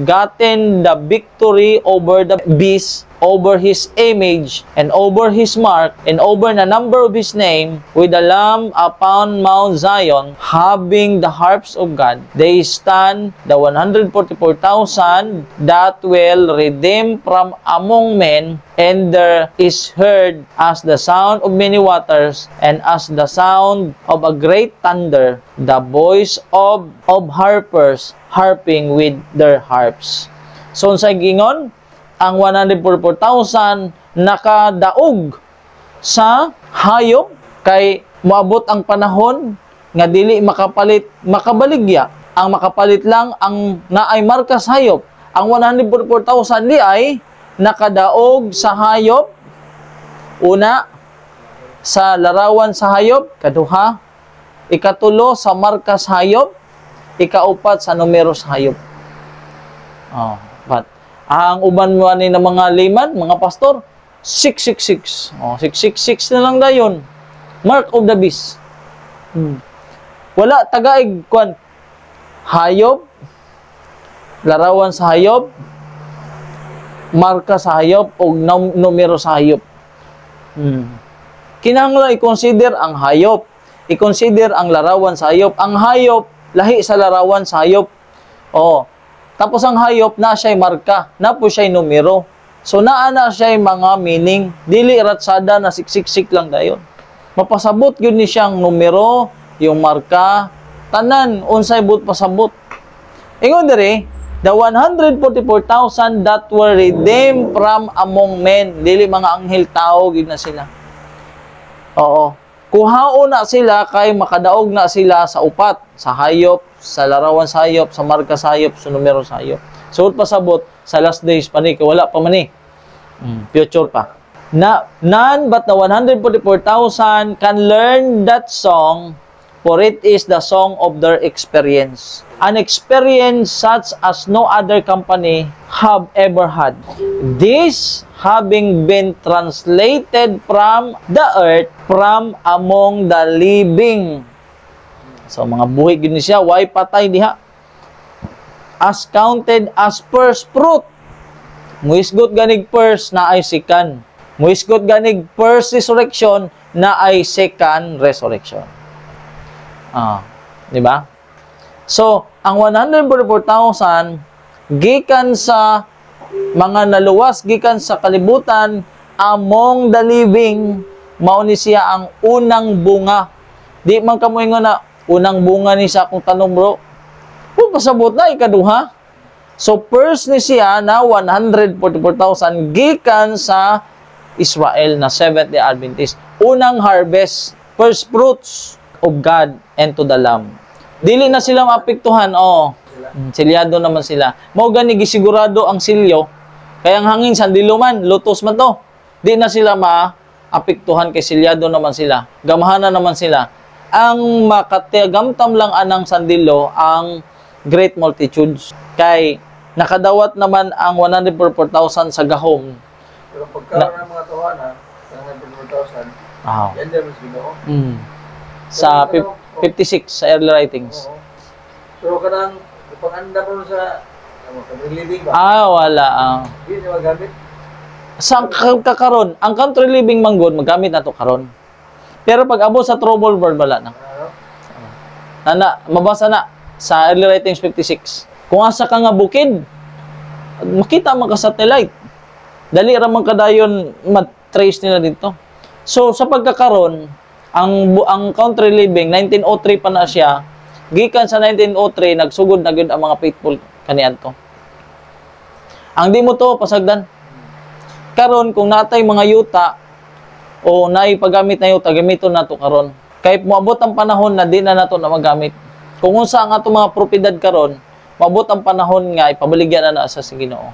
A: gotten the victory over the beast, over his image, and over his mark, and over the number of his name, with the Lamb upon Mount Zion, having the harps of God. They stand, the 144,000 that will redeem from among men, and there is heard as the sound of many waters, and as the sound of a great thunder, the voice of harpers harping with their harps. So, sa gingon, ang 144,000 nakadaog sa hayop kay moabot ang panahon nga dili makabaligya. Ang makapalit lang ang naay markas hayop. Ang 144,000 di ay nakadaog sa hayop. Una, sa larawan sa hayop. Kaduha, ikatulo sa markas hayop. Ikaupat sa numero sa hayop. But ang uban mo ani ng mga layman, mga pastor, 666. 666 na lang dayon. Mark of the beast. Wala tagaig kwan. Hayop, larawan sa hayop, marka sa hayop o numero sa hayop. Kinahanglan i-consider ang hayop. I-consider ang larawan sa hayop. Ang hayop, lahi sa larawan sa hayop. Tapos ang hayop na siya'y marka, na po siya'y numero. So naana siya'y mga meaning, dili ratsada na siksik lang dayon. Mapasabot yun ni siyang numero, yung marka, tanan, unsay but pasabot. Ingon diri, the 144,000 that were redeemed from among men, dili mga anghel tao, gid na sila. Kuhaon na sila kay makadaog na sila sa upat, sa hayop, sa larawan sa hayop, sa marka sa hayop, sa numero sa hayop. So, pasabot, sa last days pa ni, wala pa man ni. Future pa. None but the 144,000 can learn that song, for it is the song of their experience. An experience such as no other company have ever had. This having been translated from the earth, from among the living. So, mga buhi gini siya, why patay diha? As counted as first fruit. Muisgot ganig first na ay second. Muisgot ganig first resurrection na ay second resurrection. Di ba? So, ang 144,000 gikan sa mga naluwas, gikan sa kalibutan, among the living, mao ni siya ang unang bunga. Di man kamoy nga na unang bunga ni sa akong tanong, bro. Kung pasabot na, ikaduha. So, first ni siya na 144,000 gikan sa Israel na Seventh-day Adventist. Unang harvest, first fruits of God and to the Lamb. Dili na sila maapektuhan. Silyado naman sila. Mao gani gisigurado ang silyo. Kaya ang hangin sandilo man, lutos man to. Di na sila maapektuhan kay silyado naman sila. Gamhanan naman sila. Ang makatigamtam lang anang sandilo ang great multitudes. Kay nakadawat naman ang 144,000 sa gahom.
B: Pero pagkaroon ng mga tawana, 144,000, yan din mas ginoo.
A: Sa 56 sa early writings.
B: Pero kanang pag-anda mo sa living ba?
A: Wala.
B: Hindi niya magamit?
A: Sa kakaron, ang country living manggod, magamit na to karon. Pero pag abot sa trouble world, wala na. Mabasa na sa Early Writings 56. Kung asa ka nga bukid, makita man ka satellite. Dali ramang kadayon matrace nila dito. So sa pagkakaroon, ang country living 1903 pa na siya. Gikan sa 1903 nagsugod na gyud ang mga faithful kaniadto. Ang di mo to pasagdan. Karon kung natay mga yuta o naay paggamit na yuta, gamiton nato karon. Kay moabot ang panahon na di na nato na magamit. Kung unsa ang ato mga propiedad karon, moabot ang panahon nga ipabaligyan na sa Ginoo.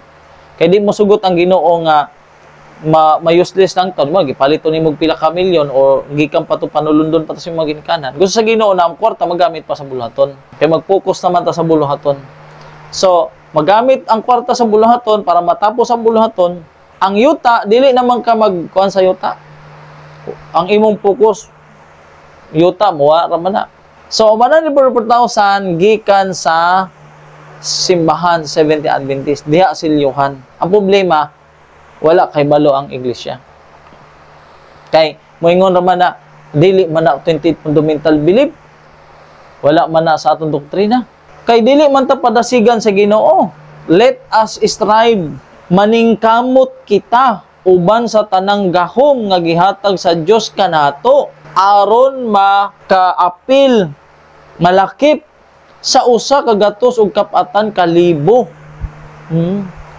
A: Kay di mo sugot ang Ginoo nga ma-useless lang to, mo gipalito nimo pila ka milyon o gikan pa to panulundon pa to sa mga ginikanan. Gusto sa Ginoo na ang kwarta magamit pa sa buluhaton. Kay mag-focus naman ta sa buluhaton. So, magamit ang kwarta sa buluhaton para matapos ang buluhaton. Ang yuta dili naman ka magkuan sa yuta. Ang imong focus yuta mo raman na. So, 144,000 gikan sa simbahan 70 Adventist diha silyuhan. Ang problema wala kay balo ang iglesia. Kay moingon raman na dili man na authentic fundamental belief. Wala man na sa atong doktrina. Kay dili man ta padasigan sa Ginoo. Let us strive maningkamot kita uban sa tanang gahom nga gihatag sa Dios kanato aron makaapil malakip sa usa ka gatos ug kapatan ka libo.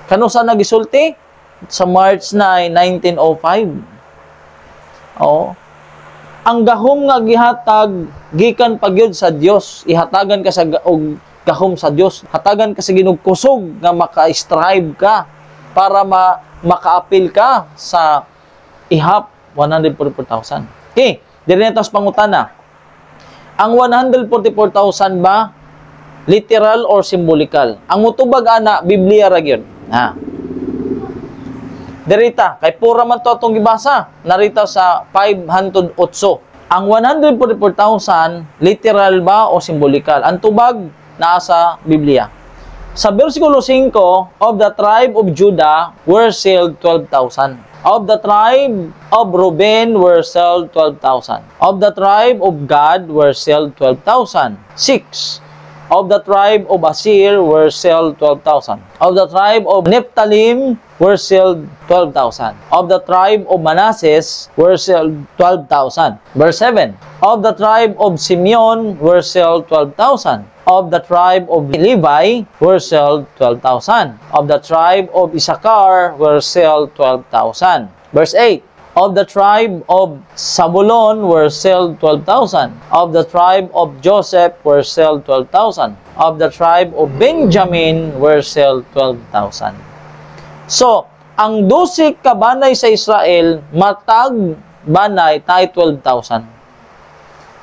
A: Kano sa nagisulti? Sa March 9, 1905. Oo. Ang gahom nga gihatag gikan pagyud sa Dios, ihatagan ka sa gahom sa Dios. Hatagan ka sa Ginoo kusog nga maka-strive ka para makaapil ka sa ihap 144,000. Okay, dili na tas pangutana. Ang 144,000 ba literal or symbolical? Ang mutubag ana Biblia ra gyud. Derita, kay pura man to atong gibasa. Narita sa 508. Ang 144,000, literal ba o symbolikal? Ang tubag, nasa Biblia. Sa versikulo 5, of the tribe of Judah were sealed 12,000. Of the tribe of Reuben were sealed 12,000. Of the tribe of Gad were sealed 12,000. 6. Of the tribe of Asir were sealed 12,000. Of the tribe of Nephthalim were sealed 12,000. Of the tribe of Manasseh were sealed 12,000. Verse 7. Of the tribe of Simeon were sealed 12,000. Of the tribe of Levi were sealed 12,000. Of the tribe of Issachar were sealed 12,000. Verse 8. Of the tribe of Zabulon were sealed 12,000. Of the tribe of Joseph were sealed 12,000. Of the tribe of Benjamin were sealed 12,000. So, ang 12 kabanay sa Israel, matag banay tayo 12,000.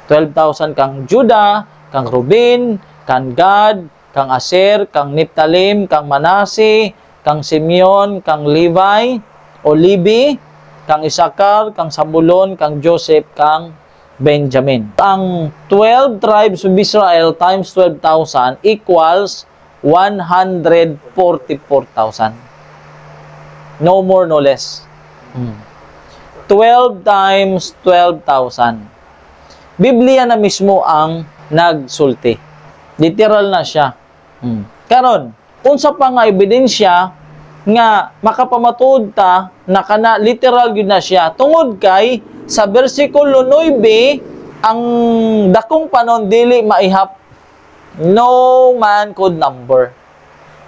A: 12,000 kang Judah, kang Reuben, kang Gad, kang Aser, kang Nephthalim, kang Manasseh, kang Simeon, kang Levi o Levi, kang Issachar, kang Zabulon, kang Joseph, kang Benjamin. Ang 12 tribes of Israel times 12,000 equals 144,000. No more, no less. 12 times 12,000. Biblia na mismo ang nagsulti. Literal na siya. Karon, unsa pa nga ebidensya nga makapamatud ta na kana literal gyud na siya tungod kay sa bersikulo 9 ang dakong panon dili maihap, no man could number.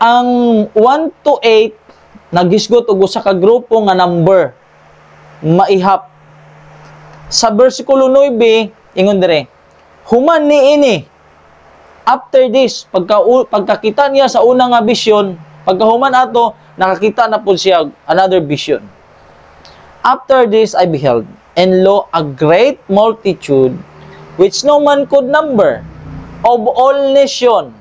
A: Ang 1 to 8 nagisgot og usa ka grupo nga number maihap. Sa bersikulo 9 ingon dire, human niini after this pagkakita niya sa una nga bisyon, pagkahuman ato nakakita na po siya another vision. After this I beheld, and lo, a great multitude, which no man could number, of all nation,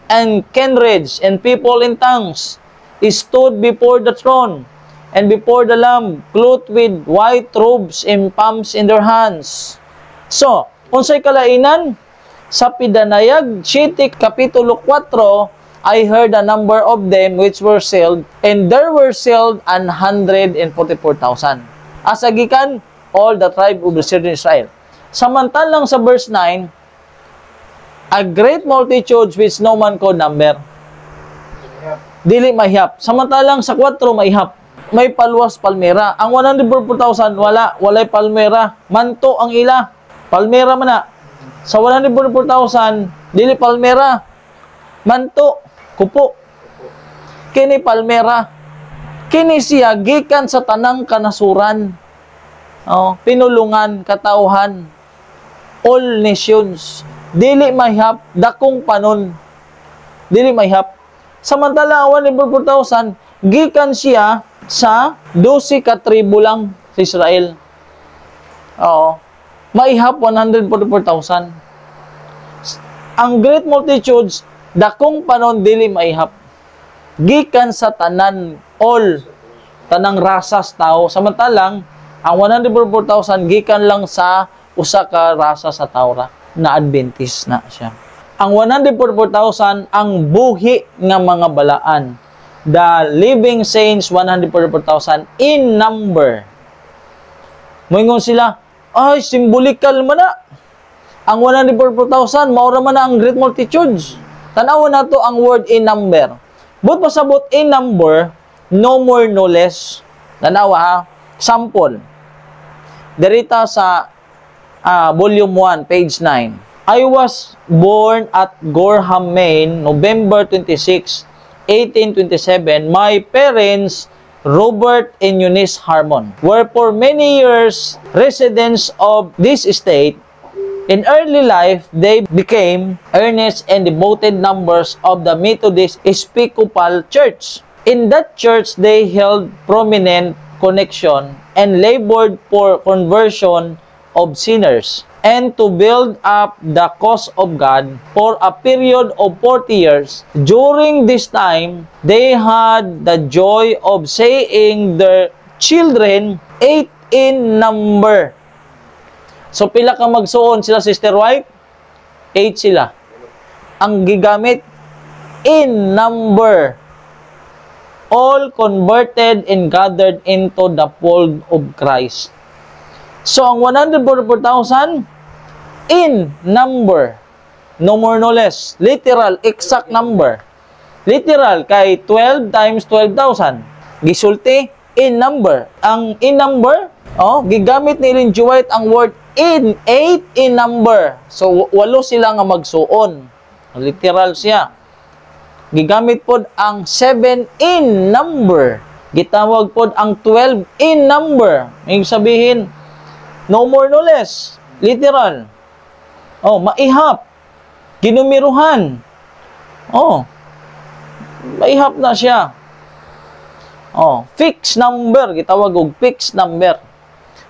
A: and kindreds, and people in tongues, stood before the throne, and before the Lamb, clothed with white robes and palms in their hands. So, unsay kalainan? Sa Pidanayag City, Kapitulo 4, I heard a number of them which were sealed, and there were sealed 144,000. Asagikan all the tribe of the children of Israel. Samantalang sa verse 9, a great multitude which no man could number. Dili mahihap. Samantalang sa 4, mahihap. May paluwas palmera. Ang 144,000, walay palmera. Manto ang ila. Palmera man na. Sa 144,000, dili palmera. Manto. Kupo. Kini palmera. Kini siya gikan sa tanang kanasuran. Oh, pinulungan, katauhan. All nations. Dili mahihap. Dakong panon. Dili mahihap. Samantala, 144,000, gikan siya sa 12 ka tribo lang sa Israel. Oo. Maihap 144,000. Ang great multitudes, dakong panon dili maihap. Gikan sa tanan, all, tanang rasas tao. Samantalang, ang 144,000, gikan lang sa usa ka rasa sa tao ra, na Adventist na siya. Ang 144,000 ang buhi nga mga balaan. The living saints, 144,000 in number. Moingon sila, ay, symbolikal man na. Ang 144,000, maura man na ang great multitudes. Tanawan na to ang word in number. But pasabot in number, no more, no less. Tanawa ha. Sample. Derita sa volume 1, page 9. I was born at Gorham, Maine, November 26, 1827. My parents, Robert and Eunice Harmon, were for many years residents of this estate. In early life, they became earnest and devoted members of the Methodist Episcopal Church. In that church, they held prominent connection and labored for conversion of sinners and to build up the cause of God for a period of 40 years. During this time, they had the joy of seeing their children 8 in number. So, pila ka magsuon sila, Sister White? 8 sila. Ang gigamit, in number. All converted and gathered into the fold of Christ. So, ang 144,000, in number. No more, no less. Literal, exact number. Literal, kay 12 times 12,000. Gisulti, in number. Ang in number, gigamit ni Ellen G. White ang word in, 8 in number. So, 8 sila nga magsuon. Literal siya. Gigamit pod ang 7 in number. Gitawag pod ang 12 in number. Ibig sabihin, no more, no less. Literal. Maihap. Ginumiruhan. Maihap na siya. Fixed number. Gitawag og fixed number.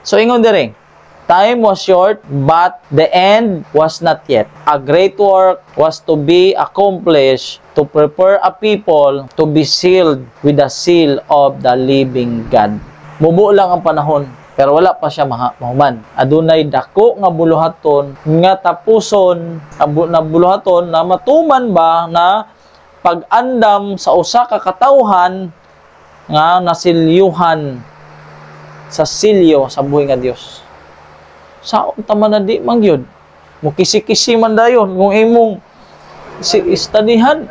A: So, ingon dire. Time was short, but the end was not yet. A great work was to be accomplished to prepare a people to be sealed with the seal of the living God. Mubo lang ang panahon. Pero wala pa siya mahuman. Adunay dako nga buluhaton, nga tapuson, na buluhaton, na matuman ba na pag-andam sa usa ka katawhan nga nasilyuhan sa silyo sa buhay nga Dios. Saon taman na di mangyod. Mukisi-kisi man dayon kung imong studyhan.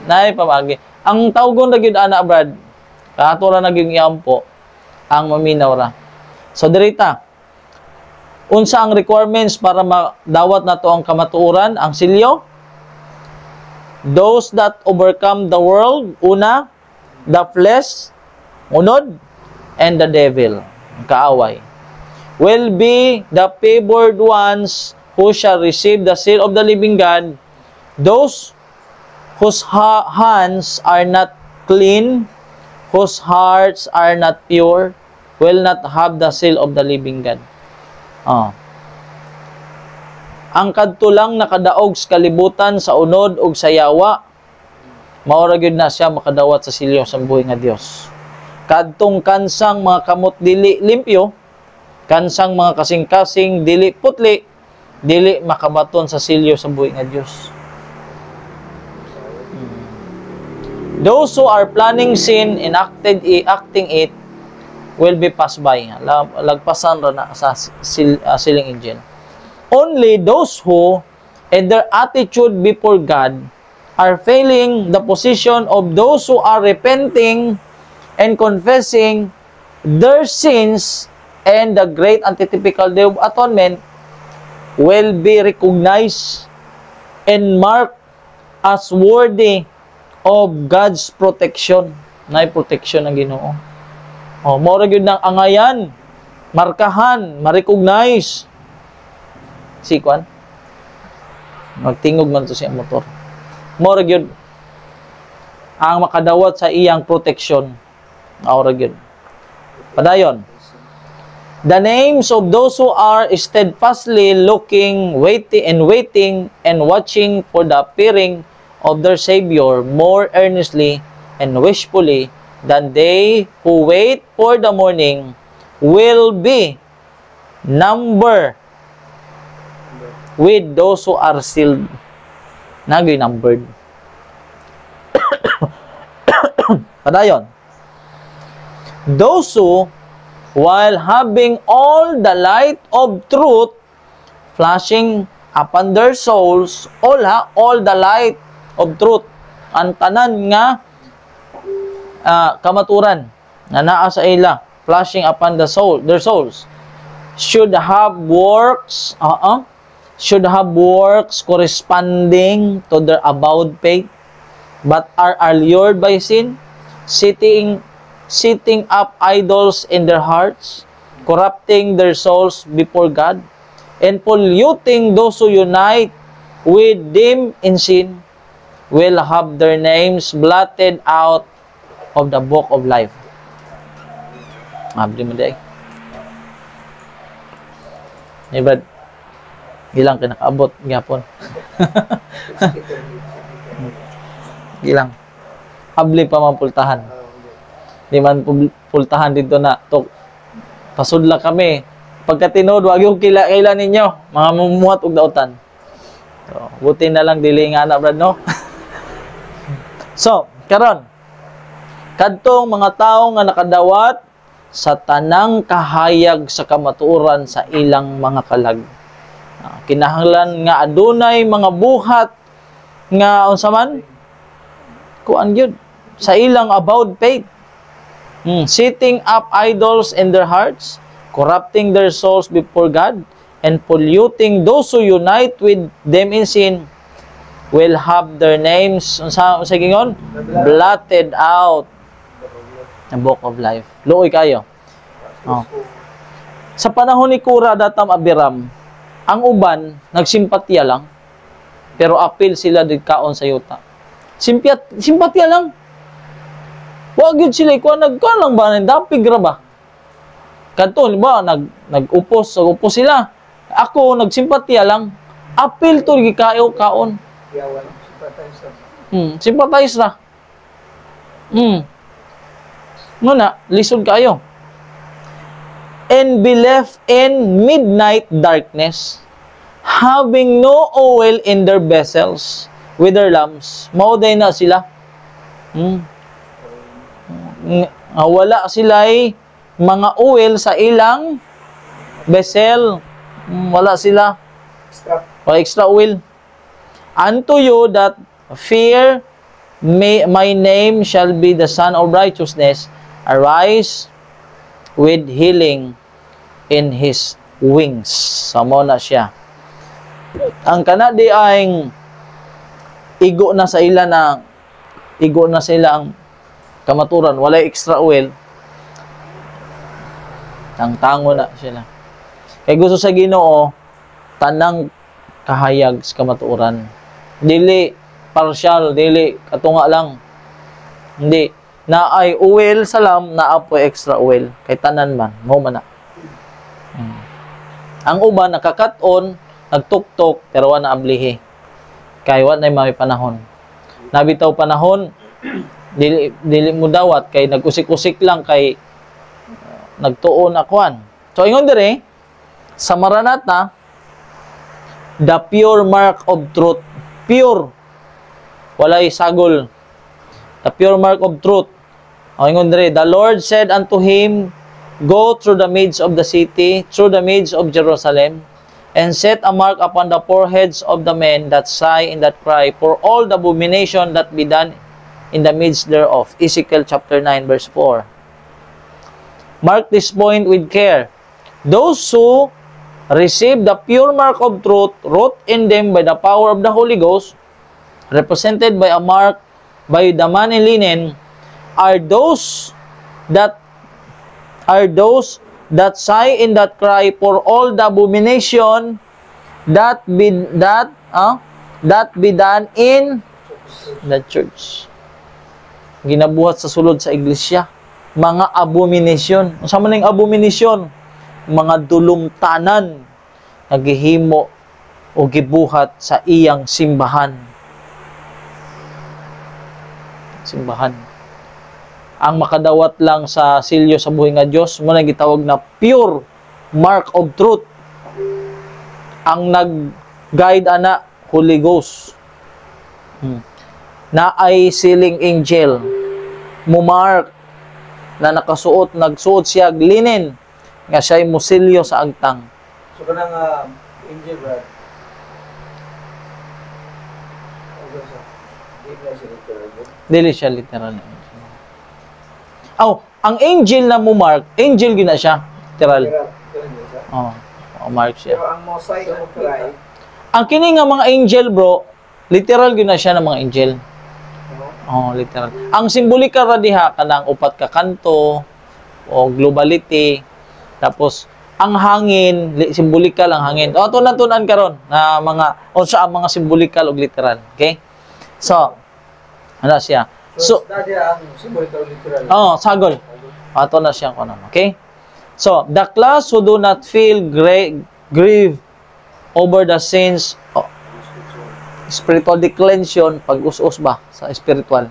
A: Nay pamagi. Ang tawgon na gyud ana Brad. Kato ra naging iampo ang maminaw ra. So dirita, unsa ang requirements para madawat nato ang kamatuoran, ang silyo? Those that overcome the world, una, the flesh, unod, and the devil, kaaway, will be the favored ones who shall receive the seal of the living God. Those whose hands are not clean, whose hearts are not pure, will not have the seal of the living God. Ang kadto lang nakadaog sa kalibutan sa unod ug sa yawa, maura gyud na siya makadawat sa silyo sa buhay nga Dios. Kadtong kansang mga kamot dili limpyo, kansang mga kasing-kasing dili putli, dili makabaton sa silyo sa buhay nga Dios. Those who are planning sin and acting it will be passed by. Lagpasan ra na sa siling angel. Only those who, in their attitude before God, are failing the position of those who are repenting and confessing their sins and the great antitypical day of atonement will be recognized and marked as worthy of God's protection. Na protection ng Ginoo. Oh, mo ra gyud nang angayan, markahan, ma-recognize. Si kwan. Magtingog man to siya motor. Mo ra gyud ang makadawat sa iyang protection. Mao ra gyud. Padayon. The names of those who are steadfastly looking, waiting and watching for the appearing of their Savior more earnestly and wishfully than they who wait for the morning will be numbered with those who are sealed. Nagay numbered. Padayon. Those who, while having all the light of truth flashing upon their souls, all the light of truth, ang tanan nga kamaturan na naa sa ila, flashing upon their souls, should have works corresponding to their avowed faith, but are allured by sin, setting up idols in their hearts, corrupting their souls before God, and polluting those who unite with them in sin, will have their names blotted out of the book of life. Abdi mo day. Ibad, ilang kinakaabot gyapon. Ilang. Abli pa mapultahan. Di man pultahan dito na to. Pasudla kami. Pagka tinod, wag yung kailan ninyo. Mga mumuhat og dautan. So, buti na lang dili nga na brad no. So, karon kadtong mga tawo nga nakadawat sa tanang kahayag sa kamatuoran sa ilang mga kalag. Kinahanglan nga adunay mga buhat nga unsa man kuan gyud sa ilang avowed faith. Setting up idols in their hearts, corrupting their souls before God, and polluting those who unite with them in sin, will have their names unsa gingon blotted out the book of life. Luoy kayo. Oh. Sa panahon ni Kura datam Abiram, ang uban nagsimpatya lang, pero apil sila didkaon sa yuta. Simpatya lang. Wag yun sila ikuha nagkuhan lang ba dapig ra ba? Kadto ba nag-upos sila. Ako nagsimpatya lang. Apil to gikayo kaon.
B: Yawan, sympathize ra.
A: Sympathize ra. Muna, lisod kayo. And be left in midnight darkness, having no oil in their vessels, with their lamps. Mauday na sila. Wala sila'y mga oil sa ilang vessel. Wala sila. Extra oil. Unto you that fear my name shall be the Son of Righteousness, arise with healing in his wings. Samo na siya. Ang kanadi ay igo na sa ila ang kamaturan, walay extra oil. Tango na sila. Kay gusto sa Ginoo tanang kahayag sa kamaturan. Dili partial, dili katunga lang. Hindi na ay oil salam na apo extra oil kay tanan man mo man na. Ang uban nakakat-on, nagtuktok pero wa na ablihi. Kay wa na may panahon. Nabitaw panahon dili mo dawat kay nagusik-usik lang kay nagtuon akuan. So ingon dire sa Maranatha, the pure mark of truth, pure, walay sagol, the pure mark of truth. O ingon dire, the Lord said unto him, Go through the midst of the city, through the midst of Jerusalem, and set a mark upon the foreheads of the men that sigh and that cry, for all the abomination that be done in the midst thereof. Ezekiel chapter 9, verse 4. Mark this point with care. Those who receive the pure mark of truth, wrought in them by the power of the Holy Ghost, represented by a mark by the man in linen, are those that sigh and that cry for all the abomination that be done in the church. Ginabuhat sa sulod sa iglesia, mga abomination. Unsa man ning abomination? Mga dulumtanan nga gihimo o gibuhat sa iyang simbahan. Ang makadawat lang sa silyo sa buhay nga Dios mo na gitawag na pure mark of truth. Ang nag-guide ana Holy Ghost. Na ay sealing angel mo mark na nagsuot siya linen nga siya'y musilyo sa agtang.
B: So kanang angel Brad.
A: Dili siya literal. Ang angel na mo mark, angel gina siya, literal. Mark siya.
B: Pero ang mosaic o cry,
A: ang kini nga mga angel, bro, literal gina siya ng mga angel. Literal. Ang simbolika ra diha kanang upat ka kanto o globality. Tapos ang hangin, simbolikal ang hangin. Ato natunan karon na mga unsa ang mga simbolikal ug literal, okay? So, ano siya?
B: so dati ang symbolical literal.
A: Sagol. Ato na siya ko naman, okay? So, the class who do not feel grieve over the sins spiritual declension, pag-us-us ba sa spiritual,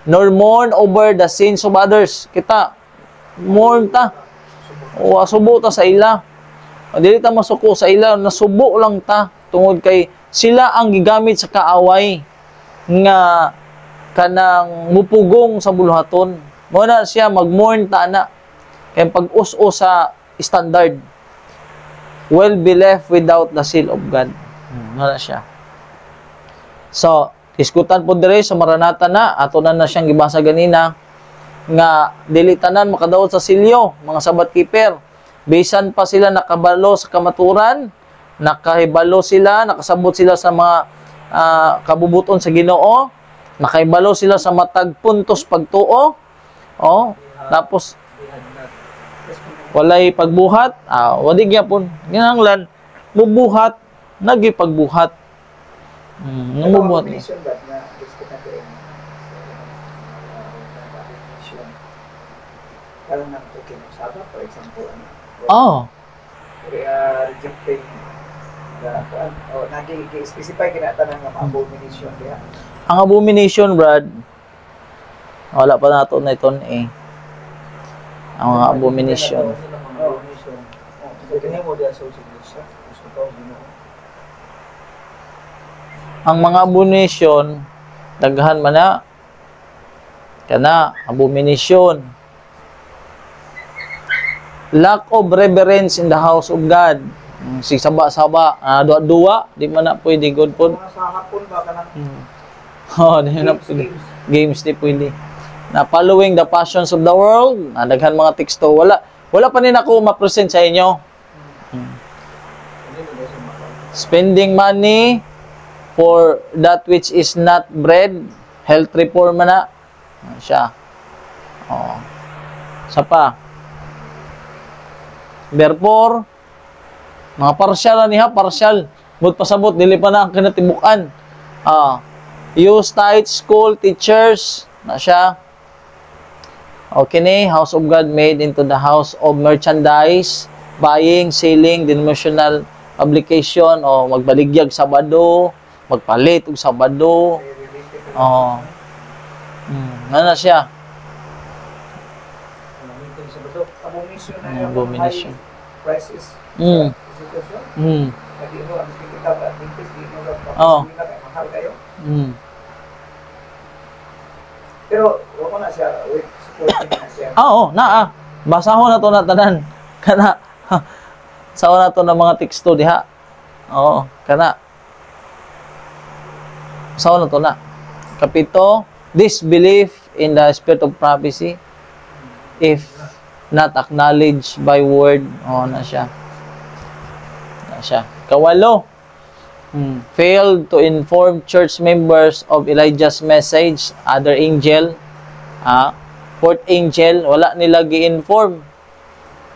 A: nor mourn over the sins of others. Kita, mourn ta. Subo ta sa ila. Dili ta masuko sa ila, nasubo lang ta. Tungod kay sila ang gigamit sa kaaway nga kanang mupugong sa buluhaton. Mo na siya mag-mourn ta na. Kay pag-us-us sa standard will be left without the seal of God. Mo na siya. So, diskutan po dire sa Maranatha na, ato na siyang gibasa ganina, nga dili tanan makadawat sa silyo, mga sabat keeper. Bisan pa sila nakabalo sa kamaturan, nakahibalo sila, nakasabot sila sa mga kabubuton sa Ginoo, nakahibalo sila sa matag puntos pagtuo, tapos walay pagbuhat, wadi gyapon, ginahanglan, mubuhat, nagipagbuhat. Numubuhat niya.
B: For example, rejecting nag-specify kinatan ng abomination diha.
A: Ang abomination, Brad, wala pa nato na ito ang mga abomination. Ang mga abomination, daghan man na, kana, abomination. Lack of reverence in the house of God. Si saba-saba, duwa-duwa, di man na pwede, good po.
B: Sa hapon ba ka ng
A: Di na pwede. Games di pwede. Na following the passions of the world, daghan mga teksto, wala pa rin ako ma-present sa inyo. Spending money for that which is not bread, health reform na siya. Sa pa. Therefore, mga partial niya, partial. But pasabot, dili pa na ang kinatibukan. Use tithes, school, teachers, na siya. Okay ni, house of God made into the house of merchandise, buying, selling, denominational publication, o magbaligyag Sabado, magpalit og Sabado. Ano siya? Abomination.
B: Prices. Pero wala na siya with supporting na siya.
A: Basahon na to na tanan. Kana. Sawa na to ng mga teksto diha. Oo, kana. Sawa na to na. Kapito, disbelief in the spirit of prophecy if not acknowledged by word. Oo, na siya. Na siya. Kawalo, failed to inform church members of Elijah's message. Other angel, fourth angel, wala nila gi-inform.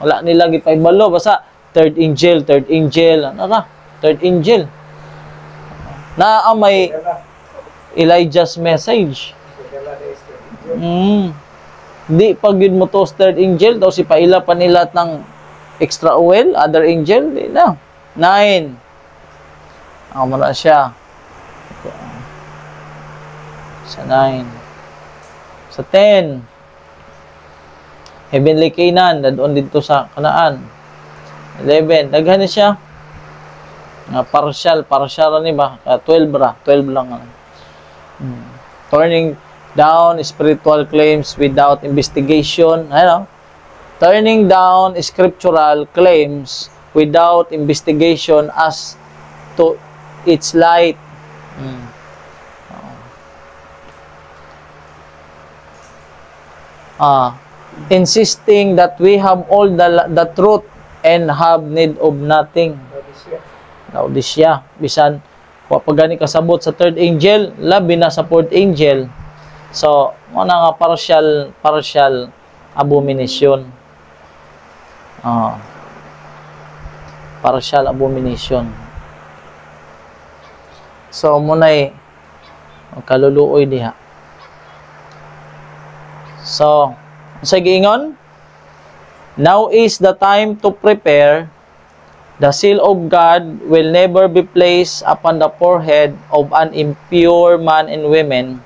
A: Wala nila gipaibalo. Basta, third angel, ano na? Third angel. Na may Elijah's message. Di pag yun mo to third angel, daw si paila pa nila ng extra oil, other angel, di na. 9. Mo na siya. Sa 9. Sa 10. Heavenly Canaan, doon dito sa Kanaan. 11. Daghan na siya. Partial ni ba? 12 ra. 12 lang. Turning down spiritual claims without investigation. Ano? Turning down scriptural claims without investigation as to its light. Insisting that we have all the truth and have need of nothing. Laodicea. Bisan, pagani kasabot sa third angel, labi na sa fourth angel. So, mga nga partial abomination. Partial abomination. So, muna'y kaluluoy diha. So, sa giingon, now is the time to prepare. The seal of God will never be placed upon the forehead of an impure man and women.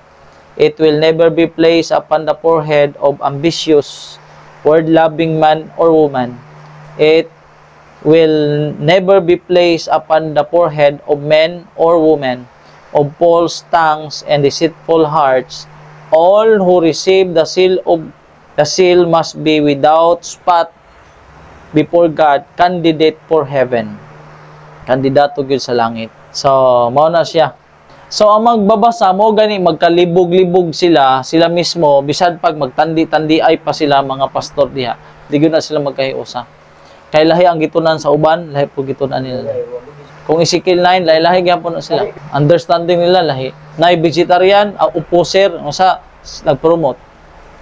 A: It will never be placed upon the forehead of ambitious, word-loving man or woman. It will never be placed upon the forehead of men or women, of false tongues and deceitful hearts. All who receive the seal must be without spot before God, candidate for heaven. Kandidato gyud sa langit. So, mao na siya. So, ang magbabasa mo gani magkalibog-libog sila mismo bisan pag magtandi-tandi ay pa sila mga pastor diha. Di gyud na sila magkahiusa. Kay lahi ang gitunan sa uban, lahi po gitunan nila. Kung Ezekiel 9, lahi gyapon na sila. Understanding nila lahi. Nay vegetarian, opposer, usa nag-promote.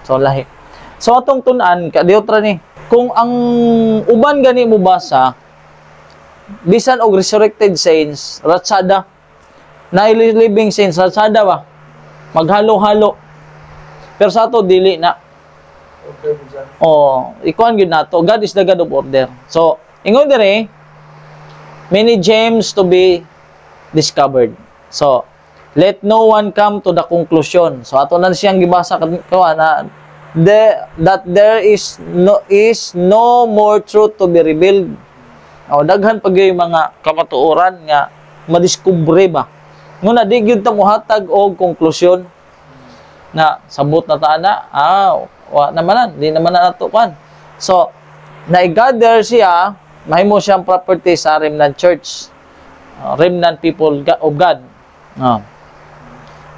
A: So, lahi. So, atong tunan, kadiyot ni, kung ang uban gani mo basa, bisan og resurrected saints, ratsada, na living saints, ratsada ba? Maghalo-halo. Pero sa ato, dili na. Ikuan gyud nato. God is the God of order. So, ingon dire, many gems to be discovered. So, let no one come to the conclusion. So, ato na siyang gibasa na that there is no more truth to be revealed. Daghan pag yung mga kamatuoran nga madiskubre ba. Nguna di gyud ta mohatag og konklusyon na sabot na ta na wa naman di naman na nato kan. So na-gather siya, mahimo siyang property sa remnant church. Remnant people of God.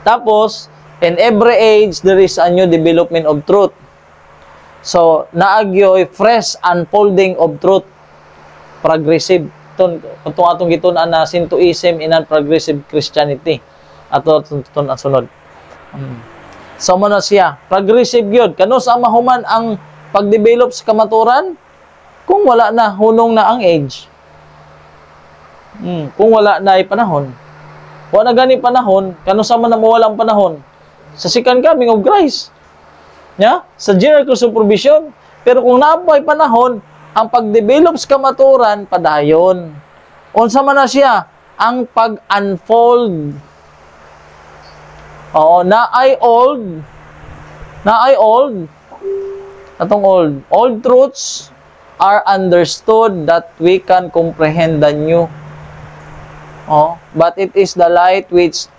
A: Tapos in every age, there is a new development of truth. So, naagyo'y fresh unfolding of truth. Progressive. Itong atong gitunan na Sintoism in progressive Christianity. Ato itong sunod. So, muna siya. Progressive yun. Kano sa mahuman ang pag-develop sa kamaturan? Kung wala na, hunong na ang age. Kung wala na ay panahon. Wala na gani panahon, kano sa man na mawalang panahon? Sa second coming of Christ. Sa general course of provision. Pero kung naapay panahon, ang pag-develop sa kamaturan, padayon. Unsa man na siya? Ang pag-unfold. Na ay old. Atong old. Old truths are understood that we can comprehend the new. But it is the light which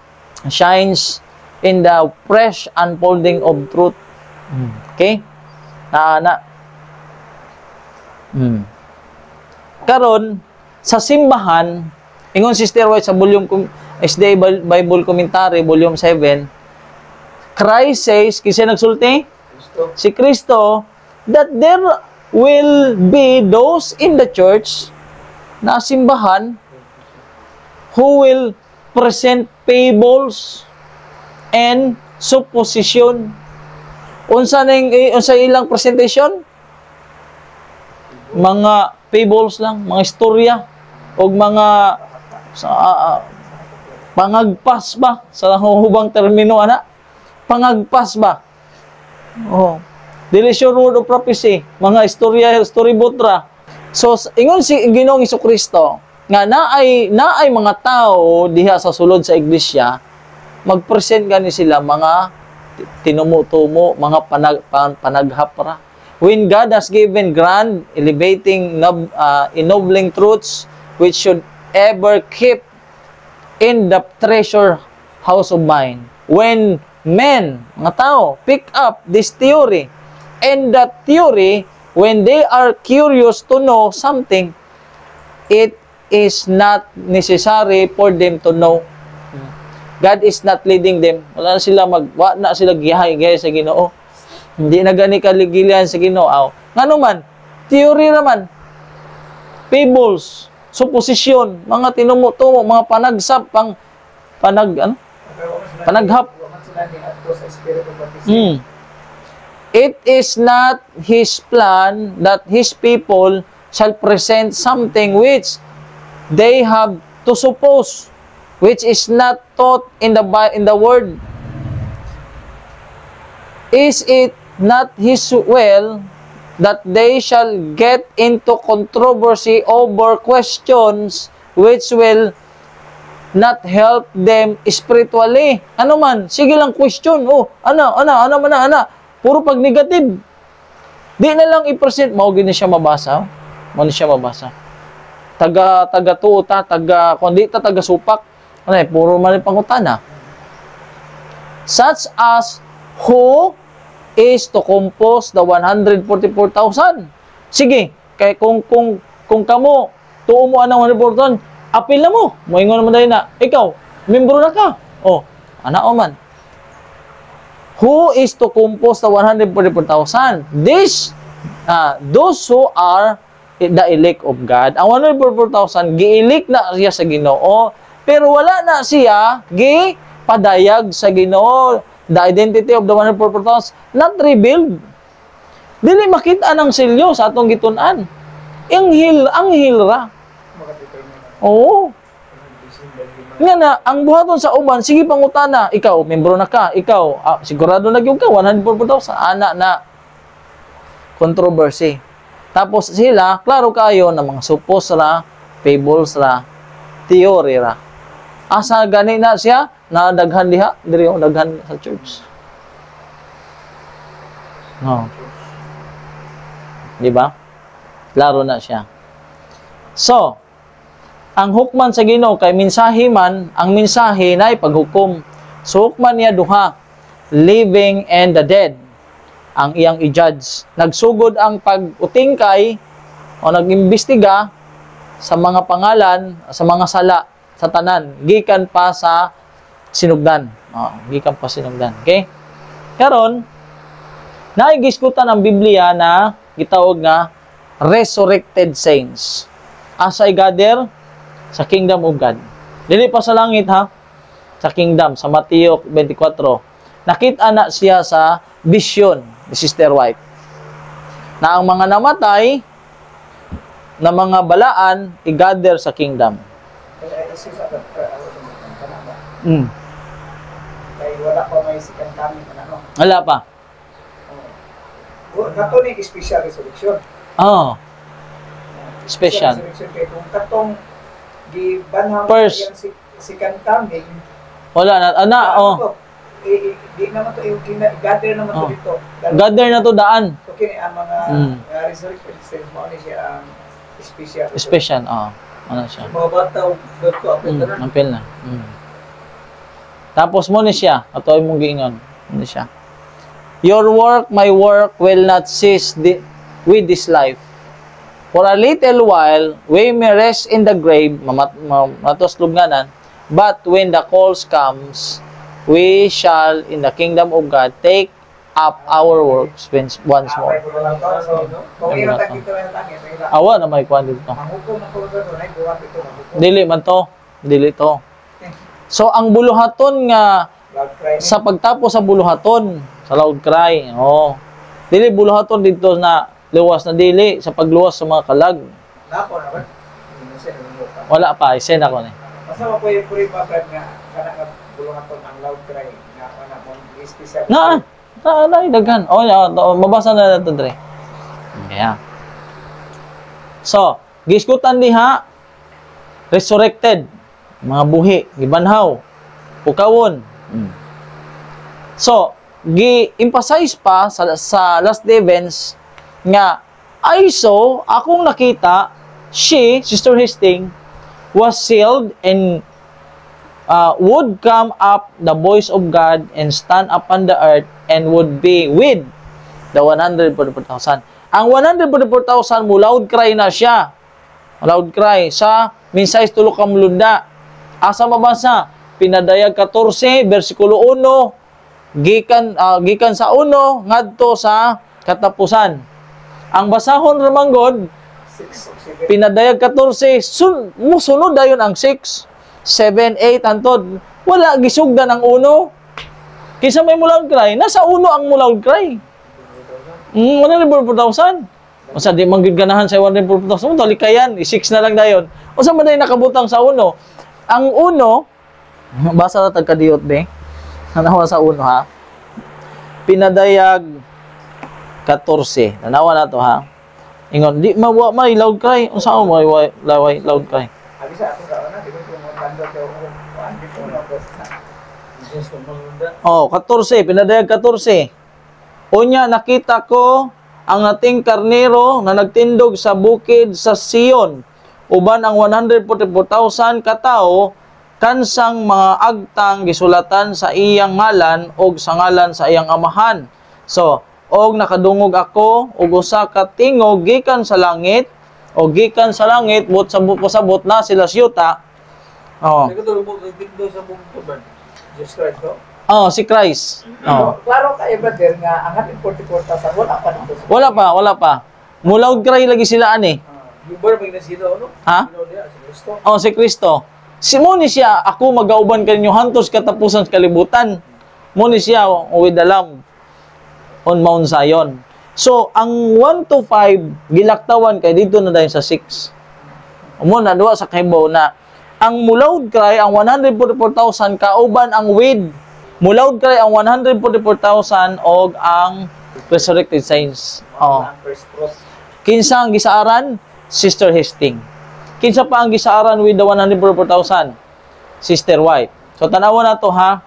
A: shines in the fresh unfolding of truth. Okay? Karon sa simbahan, ingon Sister White sa SDA Bible Commentary, volume 7, Christ says, kasi nagsulti,
B: Kristo.
A: si Kristo, that there will be those in the church na simbahan who will present fables and supposition. Unsa ilang presentation? Mga fables lang, mga istorya o mga pangagpas ba sa hubang termino ana? Pangagpas ba? Oh. Dili sure word of prophecy, mga istorya, storybook ra. So ingon si Ginoong Hesukristo nga naay mga tao diha sa sulod sa iglesia, mag-present gani sila mga tinumutumo, mga panaghapra. When God has given grand, elevating, ennobling truths which should ever keep in the treasure house of mind. When men, mga tao, pick up this theory, and that theory, when they are curious to know something, it is not necessary for them to know. God is not leading them. Wala na sila gihay sa Ginoo. Hindi na gani kaligilian sa Ginoo. Ngano man, theory naman, fables, supposition, mga tinumutumo, mga panaghap. It is not His plan that His people shall present something which they have to suppose, which is not taught in the Word. Is it not His will that they shall get into controversy over questions which will not help them spiritually? Ano man, sige lang question. Ana. Puro pag negative. Di na lang i-present. Mao gini siya mabasa. Mao ni siya mabasa. Taga tuota, kundi taga supak. Ano puro man pangutana. Such as who is to compose the 144,000. Sige, kay kung kamo tuo mo anang 144,000, apil na mo. Moingon naman dahil na, ikaw, membro na ka. Oh, anao man. Who is to compose the 144,000? Those who are the elect of God. Ang 144,000, gi-elect na siya sa Ginoo, pero wala na siya gi-padayag sa Ginoo. The identity of the 144,000 not revealed. Dili makita ng selyo sa atong gitun-an. Ang hilra. Oo. Nga na, ang buhaton sa uban, sige pangutana, ikaw, membro na ka, ikaw, sigurado na yung ka, 144,000, anak na controversy. Tapos sila, klaro kayo na mga suppose ra, fables ra, theory ra. Asa gani na siya, na daghan diha, diri daghan sa church. No. Di ba? Klaro na siya. So, ang hukman sa Ginoo kay mensahe man, ang mensahe na paghukom. So hukman niya duha, living and the dead. Ang iyang i-judge. Nagsugod ang pag-utingkay o nag-imbestiga sa mga pangalan, sa mga sala, sa tanan, gikan pa sa sinugdan. Gikan pa sinugdan. Okay? Karon, naigiskutan ang Biblia na gitawag nga resurrected saints. Asay gather sa kingdom of God. Dili pa sa langit ha, sa kingdom, sa Mateo 24. Nakita na siya sa vision ni Sister White na ang mga namatay na mga balaan i-gather sa kingdom.
B: Kaya wala pa may sikan kami ano.
A: Wala pa.
B: Kato ni special resurrection.
A: Special.
B: Kaya kung katong di banham
A: First.
B: yung sikan kami.
A: Wala na.
B: Di naman to yung gather naman to dito.
A: Gather na to daan.
B: Okay, ang mga resurrection saints mo ni siya ang special.
A: Special, ano siya.
B: Mga bata dito
A: Apil na. Tapos mo ni siya, ato ay mong giingon. Ano siya? Your work, my work will not cease with this life. For a little while, we may rest in the grave, matuslugnanan, but when the calls comes, we shall, in the kingdom of God, take up our works once more.
C: Apay ko lang to. So, kung iyo ta dito na tangi, may ila.
A: Awa na may kwan dito.
C: Manghukom na ko doon, ay buwat ito manghukom.
A: Dili man to. Dili to. So, ang buluhaton nga,
C: Blood cry.
A: sa pagtapos sa buluhaton, sa loud cry, oh. Dili buluhaton dito na luwas na dili sa pagluwas sa mga kalag.
C: Nako na ba? Hindi na siya nangyuka.
A: Wala pa, isen ako ni.
C: Masama po yung puri pa Brad, nga kana nga bulungaton ang loud cry nga ana mo special.
A: Daghan. Oh, yeah, mabasa na nato dre. Kaya. So, giskutan diha resurrected, mga buhi, gibanhaw, pukawon. So, gi-emphasize pa sa last day events nga I saw, akong nakita, Sister Hastings, was sealed and would come up the voice of God and stand upon the earth and would be with the 144,000. Ang 144,000 mo, loud cry na siya. Loud cry. Sa minsay tulo ka mulunda. Asa mabasa? Pinadayag 14, versikulo 1, gikan sa 1, ngadto sa katapusan. Ang basahon ramanggod, pinadayag 14, musunod dayon ang 6, 7, 8, antod. Wala, gisugdan ang 1. Kisa may loud cry, nasa 1 ang loud cry. 144,000. Masa di manggid ganahan sa 144,000, talikayan, 6 na lang dayon. O sa maday nakabutang sa 1. Ang 1, basa na tagkadiyot be, nanawa sa 1 ha, pinadayag 14. Nanawa na to ha. Ingon, di mawa may loud cry. Unsa mo may loud cry?
C: Abi sa ato daw na, di ko mo tando daw ko. Ano ko na ko.
B: Jesus ko mangunda.
A: Oh, 14, pinadayag 14. Unya nakita ko ang ating karnero na nagtindog sa bukid sa Sion. Uban ang 144,000 katao kansang mga agtang gisulatan sa iyang ngalan o sa ngalan sa iyang amahan. So, og nakadungog ako og usa ka tingog gikan sa langit o gikan sa langit but sabot na sila siyuta. Oh.
B: Hindi ko tulog mo nagtindo sa buong tuban. Jesus Christ, no?
A: Oh, si Christ. Oh.
C: Klaro kayo brother nga ang 144,000 wala pa nito.
A: Wala pa. Mulaud cry lagi sila ani.
B: Yung bar may nasino, no?
A: Ha?
B: Sino niya? Si Cristo.
A: Oh, si Kristo. Si mo ni siya, ako magauban kaninyo hantos katapusan sa kalibutan. Mo ni siya with the Lamb on Mount Zion. So, ang 1 to 5, gilaktawan kay dito na dahil sa 6. Mo na duwa sa kahibaw na ang mulaud cry, ang 144,000 kauban ang with. Mulaud cry ang 144,000 og ang resurrected saints. Oh.
C: First cross.
A: Kinsa ang gisaaran? Sister Hastings. Kinsa pa ang gisaaran with the 144,000? Sister White. So, tanawan na to ha.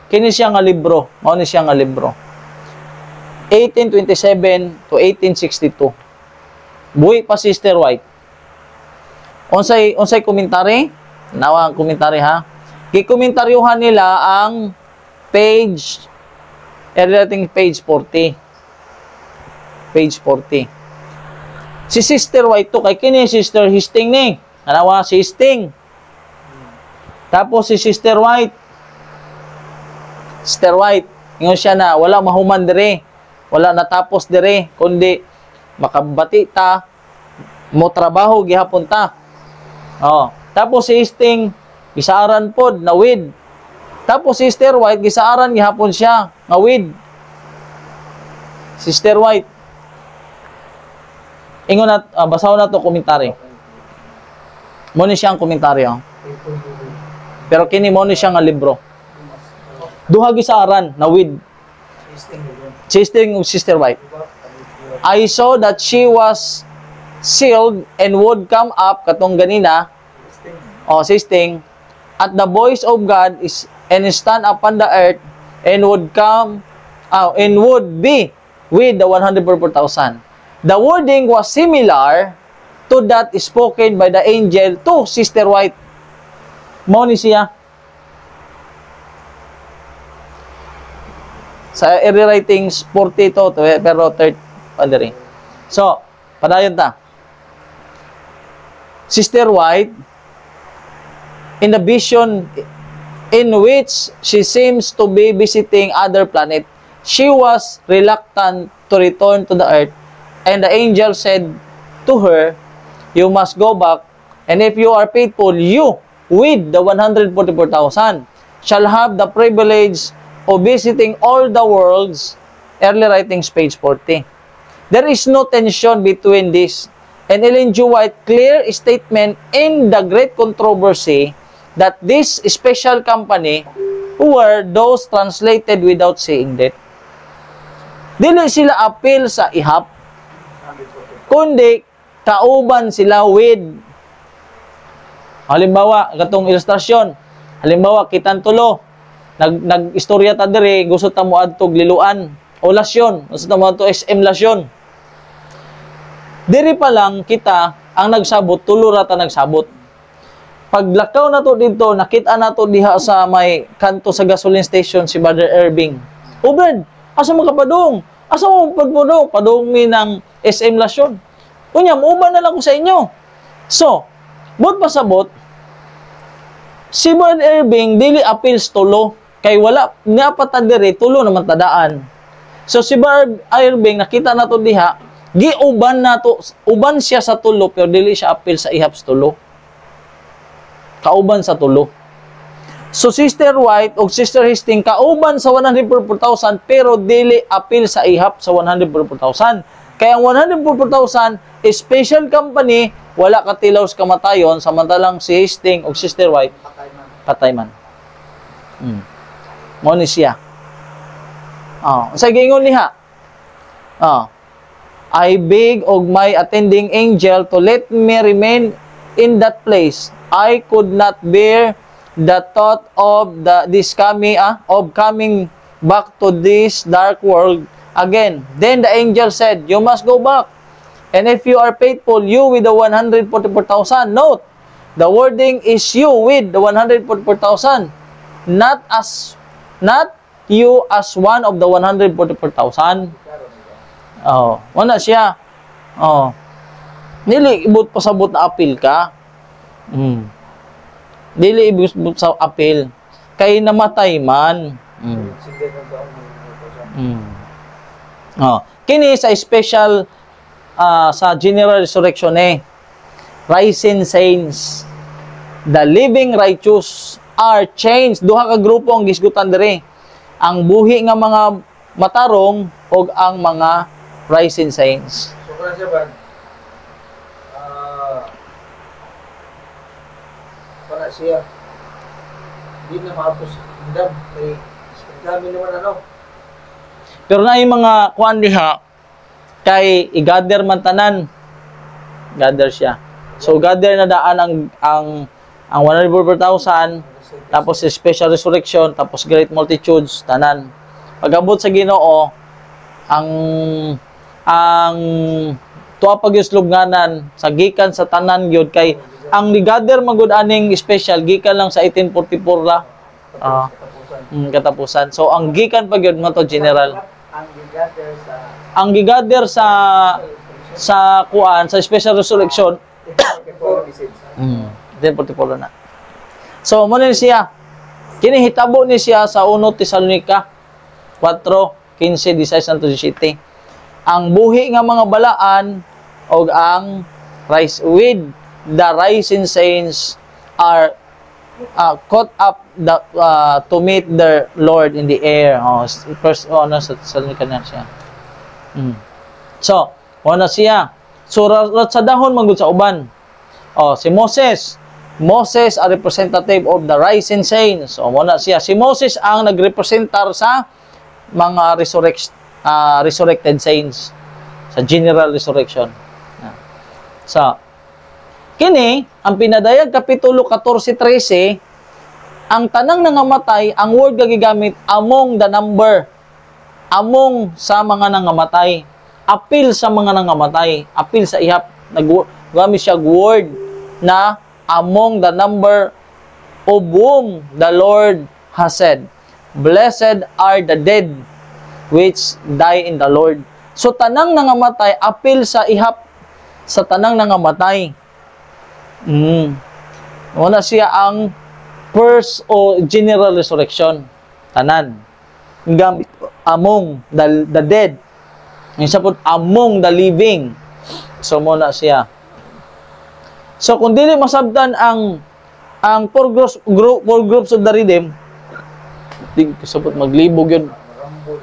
A: Kini siya nga libro. Mao ni siya nga libro. 1827 to 1862. Buhi pa Sister White. Unsay komentary? Nawa ang komentary ha. Gikomentaryohan nila ang page page 40. Page 40. Si Sister White to kay kini Sister Hastings ni. Nawa si Hastings. Tapos si Sister White. Sister White, ingon siya na wala mahuman dire. Wala natapos dire kundi makabati ta mo trabaho gihapon ta. Oh, tapos si Hastings gisaaran pod na with. Tapos si Sister White gisaaran gihapon siya nga with. Sister White. Ingon na basahon na to komentary. Mo ni siya ang komentaryo. Pero kini mo ni siya nga libro. Duha gisaaran na with. Sister Sister White. I saw that she was sealed and would come up katong ganina. Sisting at the voice of God is and stand upon the earth and would come and would be with the 144,000. The wording was similar to that spoken by the angel to Sister White. Mao ni siya. Sa early writings 40 to pero 30 pandiri. So, padayon ta. Sister White, in the vision in which she seems to be visiting other planet, she was reluctant to return to the earth, and the angel said to her, "You must go back, and if you are faithful, you, with the 144,000, shall have the privilege of visiting all the worlds." Early writings, page 40. There is no tension between this and Ellen G. White's clear statement in the Great Controversy that this special company were those translated without seeing death. Dili sila appeal sa ihap, kundi kauban sila with. Halimbawa, katong ilustrasyon, halimbawa, kitang tulo, nag-istorya ta dire, gusto ta mo adtog liluan, o lasyon, gusto ta mo adto SM lasyon. Diri pa lang kita ang nagsabot, tulo ra ta nagsabot. Paglakaw na to dito, nakita na to diha sa may kanto sa gasoline station si Brother Irving. "O Brad, asa mo ka padung? Asa mo padung? Padung mi ng SM lasyon." Unya, muuban na lang ko sa inyo. So, bot pasabot, si Brother Irving dili appeals tulo, kay wala niya patadiri, tulo naman tadaan. So, si Brother Irving, nakita na to diha, giuban na to, uban siya sa tulo, pero dili siya appeal sa ihap sa tulo. Kauban sa tulo. So, Sister White o Sister Hastings, kauban sa 144,000, pero dili appeal sa ihap sa 144,000. Kaya ang 144,000, special company, wala katilaw sa kamatayon, samantalang si Hastings o Sister White, patay man. Mo ni siya. Sa gingon niya, "I beg of my attending angel to let me remain in that place. I could not bear the thought of coming back to this dark world again." Then the angel said, "You must go back. And if you are faithful, you with the 144,000. Note, the wording is you with the 144,000. Not you as one of the 144,000. Wala siya. Dili ibut pasabot na appeal ka. Dili ibut sa appeal. Kay namatay man. Kini sa special sa general resurrection rising saints, the living righteous are changed. Duha ka grupo ang gisgutan diri. Ang buhi nga mga matarong o ang mga rising saints.
B: So, kaya siya ba, para siya, hindi na maapos hindam, kay dami naman ano.
A: Pero na yung mga kuan diha, kay i-gather man tanan. Gather siya. So, gather na daan ang 144,000, tapos special resurrection, tapos great multitudes, tanan. Pag-abot sa Ginoo, ang tuwa pagyuslubnganan sa gikan sa tanan gyud, kay ang ni-gather magud aning special gikan lang sa 1844 ra. Katapusan. So, ang gikan pa gyud mo to general. Ang gigather sa kuan sa special resurrection 10:44 na. So mo ni siya, kini hitabo ni siya sa 1 Tesalonica 4:15-16. Ang buhi nga mga balaan og ang with the rising saints are caught up to meet their Lord in the air. First sa Thessalonica na siya. So, na siya. So, sa dahon magud sa uban. Si Moses a representative of the rising saints. So, na siya. Si Moses ang nagrepresentar sa mga resurrected saints sa general resurrection. So, kini ang pinadayag kapitulo 14:13, ang tanang nangamatay, ang word gagigamit among the number, among sa mga nangamatay, appeal sa mga nangamatay, appeal sa ihap, naggamit siya word na among the number of whom the Lord has said, "Blessed are the dead which die in the Lord." So tanang nangamatay, appeal sa ihap sa tanang nangamatay. Una siya ang first o general resurrection. Tanan. Gamit among the dead. Isa po among the living. So muna siya. So kung dili masabtan ang four groups of the redeemed, di sabot maglibog yun.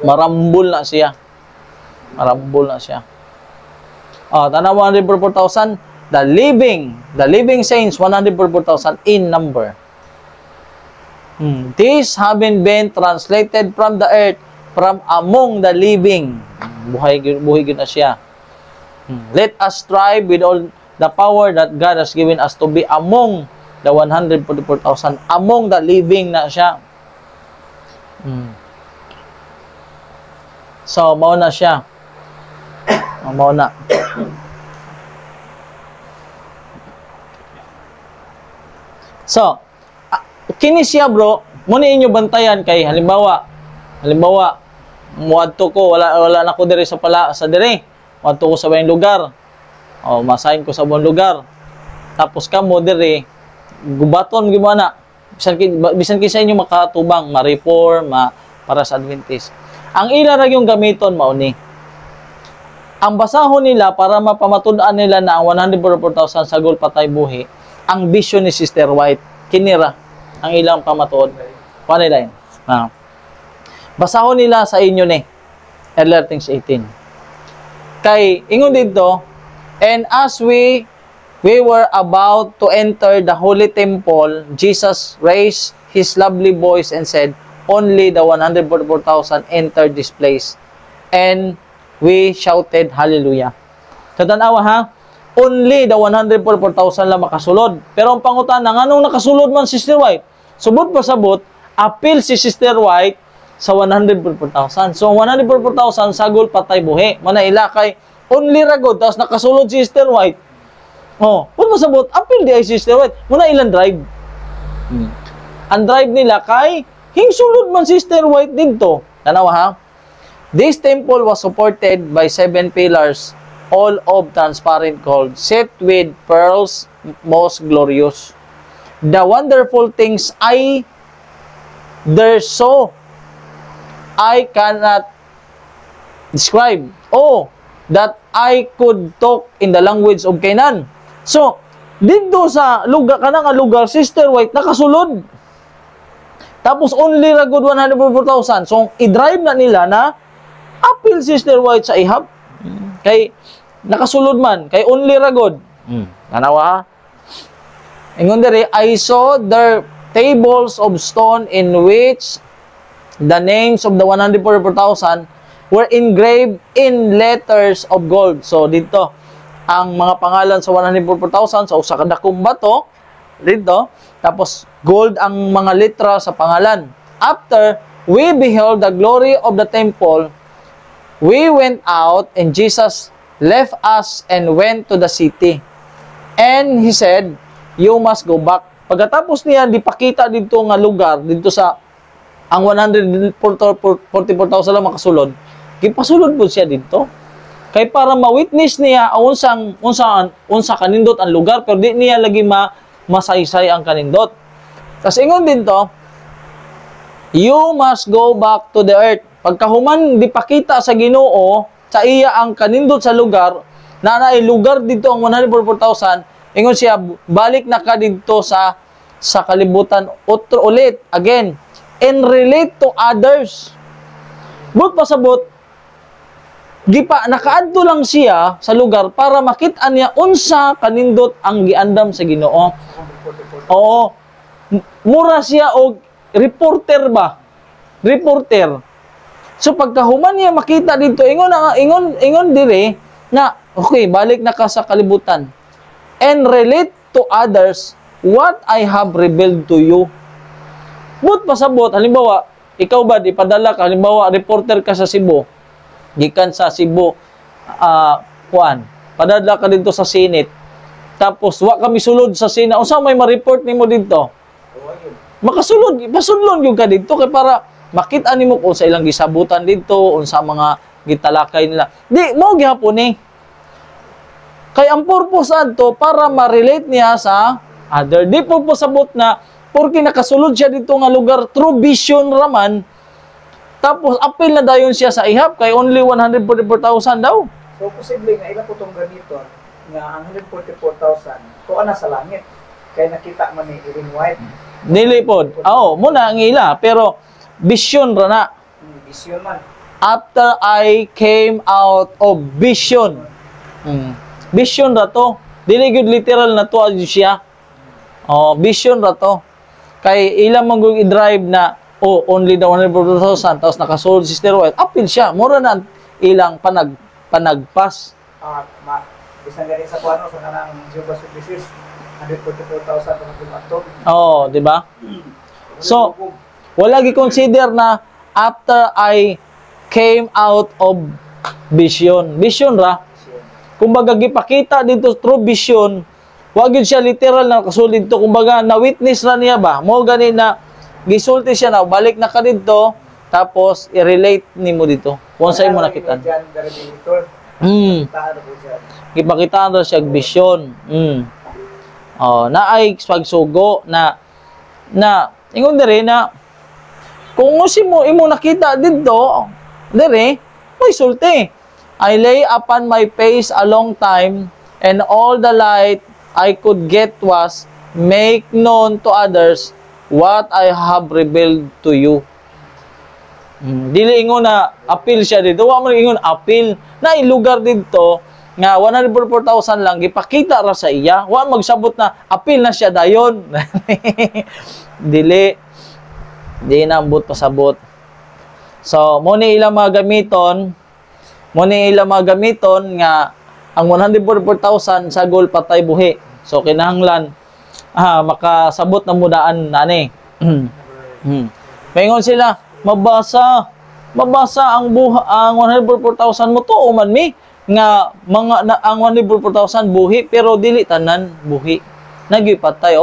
A: Marambol na siya. Marambol na siya. Tanaw 144,000. The living saints 144,000 in number. These having been translated from the earth, from among the living. Buhay gyud na siya. Let us strive with all the power that God has given us to be among the 144,000, among the living na siya. So, mao na siya. Mao na. So, kini siya bro, muna inyo bantayan kay halimbawa, muadto ko, wala na ko diri sa diri. Muadto ko sa bayang lugar. Masahin ko sa buong lugar. Tapos kamo diri, gubaton gimana. Bisan kinsa inyo makatubang, ma-reform, para sa Adventist. Ang ila ra yung gamiton mao ni. Ang basahon nila para mapamatud-an nila na ang 144,000 sagol patay buhi, ang vision ni Sister White, kinira ang ilang pamatuod. Paano nila yun? Basahon nila sa inyo ni. Earlier things 18. Kay, ingon dito, and as we were about to enter the holy temple, Jesus raised his lovely voice and said, only the 144,000 entered this place. And we shouted, hallelujah. So, tanawa ha, only the 144,000 lang makasulod. Pero ang pangutana, anong nakasulod man Sister White? Subot pa sabot, appeal si Sister White sa 144,000. So, 144,000 sagol patay buhi. Manaila kay only ragod, tapos nakasulod si Sister White. Kung masabot, appeal di ay Sister White. Muna ilang drive. Ang drive nila kay hingsulod man Sister White dito. Tanawa ha? This temple was supported by 7 pillars, all of transparent gold, set with pearls most glorious. The wonderful things there saw, I cannot describe. That I could talk in the language of Canaan. So, dito sa lugar, kanang lugar, Sister White, nakasulod. Tapos, only ragod 144,000. So, i-drive na nila na appeal Sister White sa ihap. Kay, nakasulod man. Kay, only ragod. Tanawa ha? Ingon dere, I saw their tables of stone in which the names of the 144,000 were engraved in letters of gold. So, dito, ang mga pangalan sa 144,000 sa usa ka dakong bato, dito, tapos gold ang mga letra sa pangalan. After we beheld the glory of the temple, we went out and Jesus left us and went to the city. And he said, you must go back. Pagkatapos niya, dipakita dito nga lugar, dito sa ang 144,000 lang makasulod, gipasulod po siya dito. Kay para ma-witness niya unsa kanindot ang lugar, pero di niya lagi masaysay ang kanindot. Tapos ingon din to, you must go back to the earth. Pagkahuman dipakita sa Ginoo sa iya ang kanindot sa lugar, na naay lugar dito ang 144,000, ingon siya, balik na ka dito sa kalibutan ulit, again, and relate to others. But pasabot, nakaadto lang siya sa lugar para makita niya unsa kanindot ang giandam sa Ginoo. Oo. Mura siya og reporter ba? Reporter. So pagkahuman niya makita dito, ingon dire na okay, balik na ka sa kalibutan. And relate to others what I have revealed to you. But pasabot, halimbawa, ikaw ba, ipadala ka, halimbawa, reporter ka sa Cebu, gikan sa Cebu, padala ka dito sa Senate, tapos, wa kami sulod sa Senate, unsa may ma-report nimo dito? Makasulod, pasulod yung ka dito, kaya para makita nimo kung sa ilang gisabutan dito, unsa mga gitalakay nila. Di, mo gihapon Kay ang purpose adto para ma-relate niya sa other. Di po sabot na porque nakasulod siya dito nga lugar through vision raman, tapos apil na dayon siya sa ihap kay only 144,000 daw.
C: So, posible nga ilang po itong ganito nga ang 144,000 to ana sa langit. Kaya nakita man ni Ellen White.
A: Dili pod. Muna ang ila pero vision ra na.
C: Vision man.
A: After I came out of vision. Vision ra to. Dili gud literal na to siya. Vision ra to. Kay ilang man gud i-drive na only the 144,000 tapos nakasold si Sister White. Apil siya. Mura na ilang panagpas.
C: Bisan galing sa kuano sa kanang Jehovah's Witnesses 144,000 pa nagbumato.
A: Di ba? So, wala gi-consider na after I came out of vision. Vision ra. Kumbaga gipakita dito through vision, wa gyud siya literal na kasulid to. Kumbaga na witness ra niya ba? Mo gani na gisulti siya na balik na ka dito tapos i-relate nimo dito. Kung sa imo nakita. Gipakita ra siya vision. Naay pagsugo na ingon diri na kung imo nakita dito diri mo isulti. I lay upon my face a long time, and all the light I could get was make known to others what I have revealed to you. Dili ingon na appeal siya dito. Wa man ingon appeal na ilugar dito nga 144,000 lang gipakita ra sa iya. Wa magsabot na appeal na siya dayon. Dili na ambot pasabot. So mo ni ilang mga gamiton, nga ang 144,000 sa goal patay buhi. So kinahanglan makasabot na mudaan nani. Maingon sila mabasa ang 144,000 mo to man mi nga ang 144,000 buhi pero dili tanan buhi. Nagipatay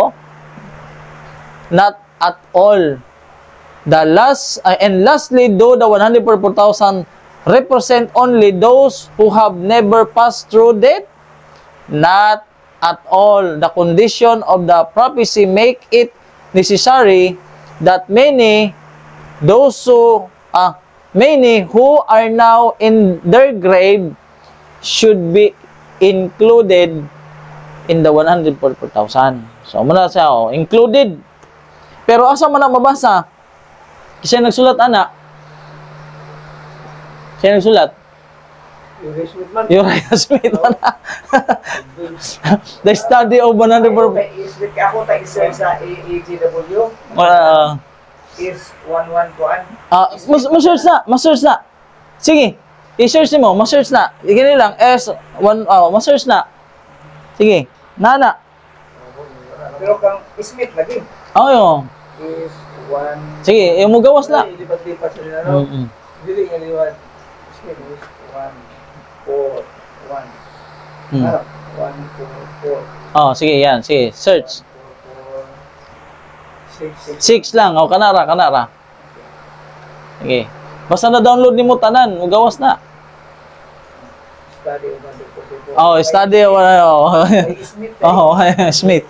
A: Not at all. And lastly, though the 144,000 represent only those who have never passed through death, not at all. The condition of the prophecy make it necessary that many who are now in their grave should be included in the 144,000. So, muna siya, included. Pero asa man na mabasa? Kasi nagsulat, anak. Siya nagsulat? Uriah Smith man. The study of 144.
C: Ako tayo sa AAGW. Is 11 kuan.
A: Ma-search na. Sige. I-search mo, ma-search na. Igini lang S1 ma-search na. Sige. Nana.
C: Pero kang Smith lagi.
A: Yo.
C: Is 1.
A: Sige, mo gawas na.
B: Lipat-lipat sa nila, no? Dili nga liwat. Smith is 1, 4, 1. 1, 4, 4.
A: Sige, yan. Sige, search.
B: 6
A: 6 lang. Kanara. Sige. Basta na-download ni mo tanan, mo gawas na.
B: Study of 144.
A: Study of
C: Smith.
A: Smith.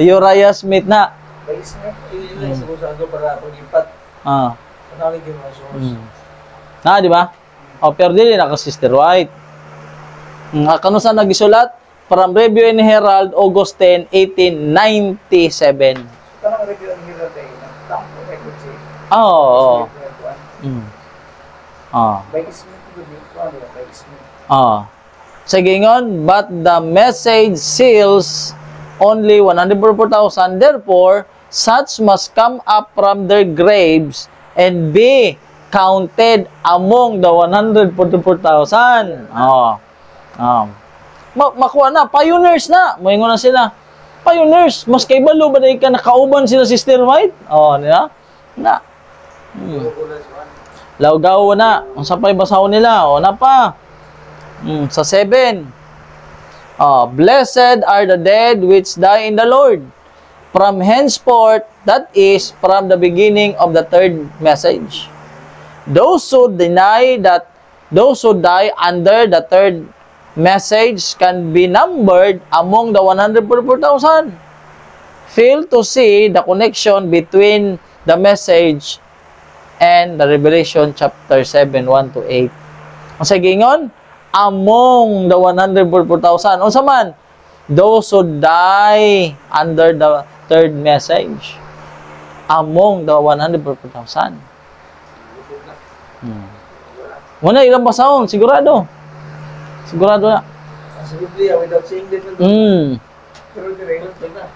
A: Uriah Smith na.
B: By Smith, yun lang siguro sa ano para paglipat. Panalig yung mga source.
A: Di ba? Pero dili na ka Sister White. Kano sa nagisulat? From Review and Herald, August 10, 1897.
C: Kanang review ang hero day na tampo kay Kutsi. By Smith by Smith.
A: Sige ngon, but the message seals only 144,000. Therefore, such must come up from their graves and be counted among the 144,000. Makuha na, pioneers na. Moingon na sila. Pioneers, mas kay balo ba dahil ka nakauban sila Sister White? Nila? Na. Laugaw na. Ang sapay basaw nila. Na pa. Sa 7. Blessed are the dead which die in the Lord. From henceforth, that is, from the beginning of the third message. Those who deny that, those who die under the third message can be numbered among the 144,000. Fail to see the connection between the message and the Revelation chapter 7, 1 to 8. Ang sa gingon, among the 144,000. O sa man, those who die under the third message. Among the 144,000. Muna ilang basahon, sigurado. Sigurado na.
C: Sa Biblia, without seeing them, pero direct na.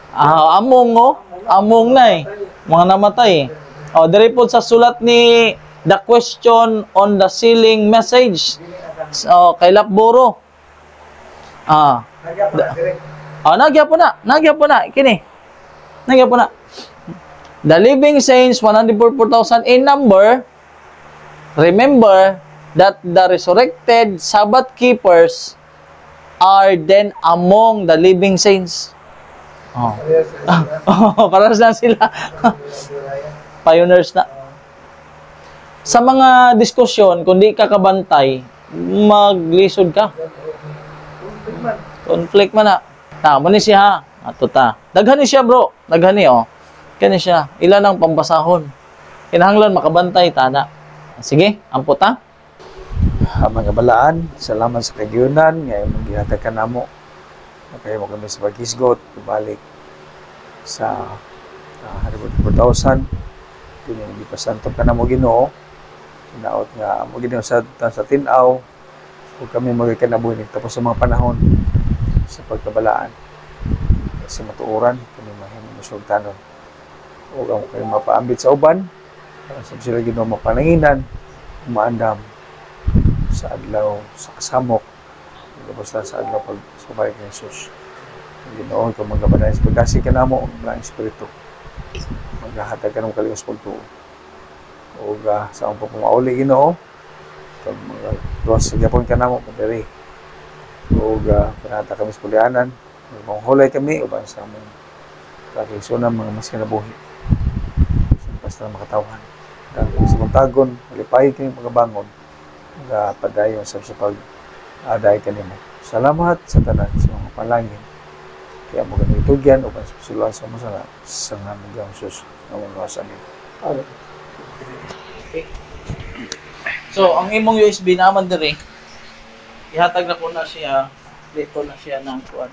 A: Among no? Among na eh. Mga namatay eh. O, diri po sa sulat ni The Question on the Sealing Message. So, kay Lapboro.
C: Nagya pa na, direct.
A: Nagya po na. Kini. Nagya po na. The living saints, 144,000 in number. Remember that the resurrected Sabbath keepers are then among the living saints. Paras na sila. Pioneers na. Sa mga diskusyon, kung di ka kabantay, maglisod ka. Conflict man na. Muna siya ha. Atuta. Daghani siya bro. Daghani oh. Kani siya. Ilan ang pambasahon. Kinahanglan makabantay, tana. Sige, amputa.
B: Mga balaan, salamat sa kagiyunan, ngayon maghihatag ka na mo. Kaya mo kami sa pagkisgot, balik sa 144,000. Hindi pa santo ka na mo Ginoo. Sinaot nga mo Ginoo sa tinaw. Huwag kami magkikanabuhin tapos sa mga panahon sa pagkabalaan. Kasi matuuran, kami mahimusultanon. Huwag mo kayo mapaambit sa uban. Sa sila Ginoo mapananginan, umaandam sa adlaw sa kasamok, basta sa adlaw pagsubay kay Jesus. Ginoo ko magabanay sa pagkasi ka namo ng espiritu. Maghahatag ka ng kaligos pagtuo. O sa among pumauli Ginoo, kag mga tuwas sa Japon ka namo padiri. O panata kami sa kulianan, manghulay kami uban sa among kakisunan mga mas kinabuhi. Basta makatawan. Kung sa montagon, malipay kami pagkabangon, padayon sa pag-aday kanimo. Salamat sa tanan sa mga palangin. Kaya mo ganun itugyan o sila sa masala sa nga mga Jesus na mga amin.
A: So, ang imong USB naman diri, ihatag na ko na siya, dito na siya ng kuan.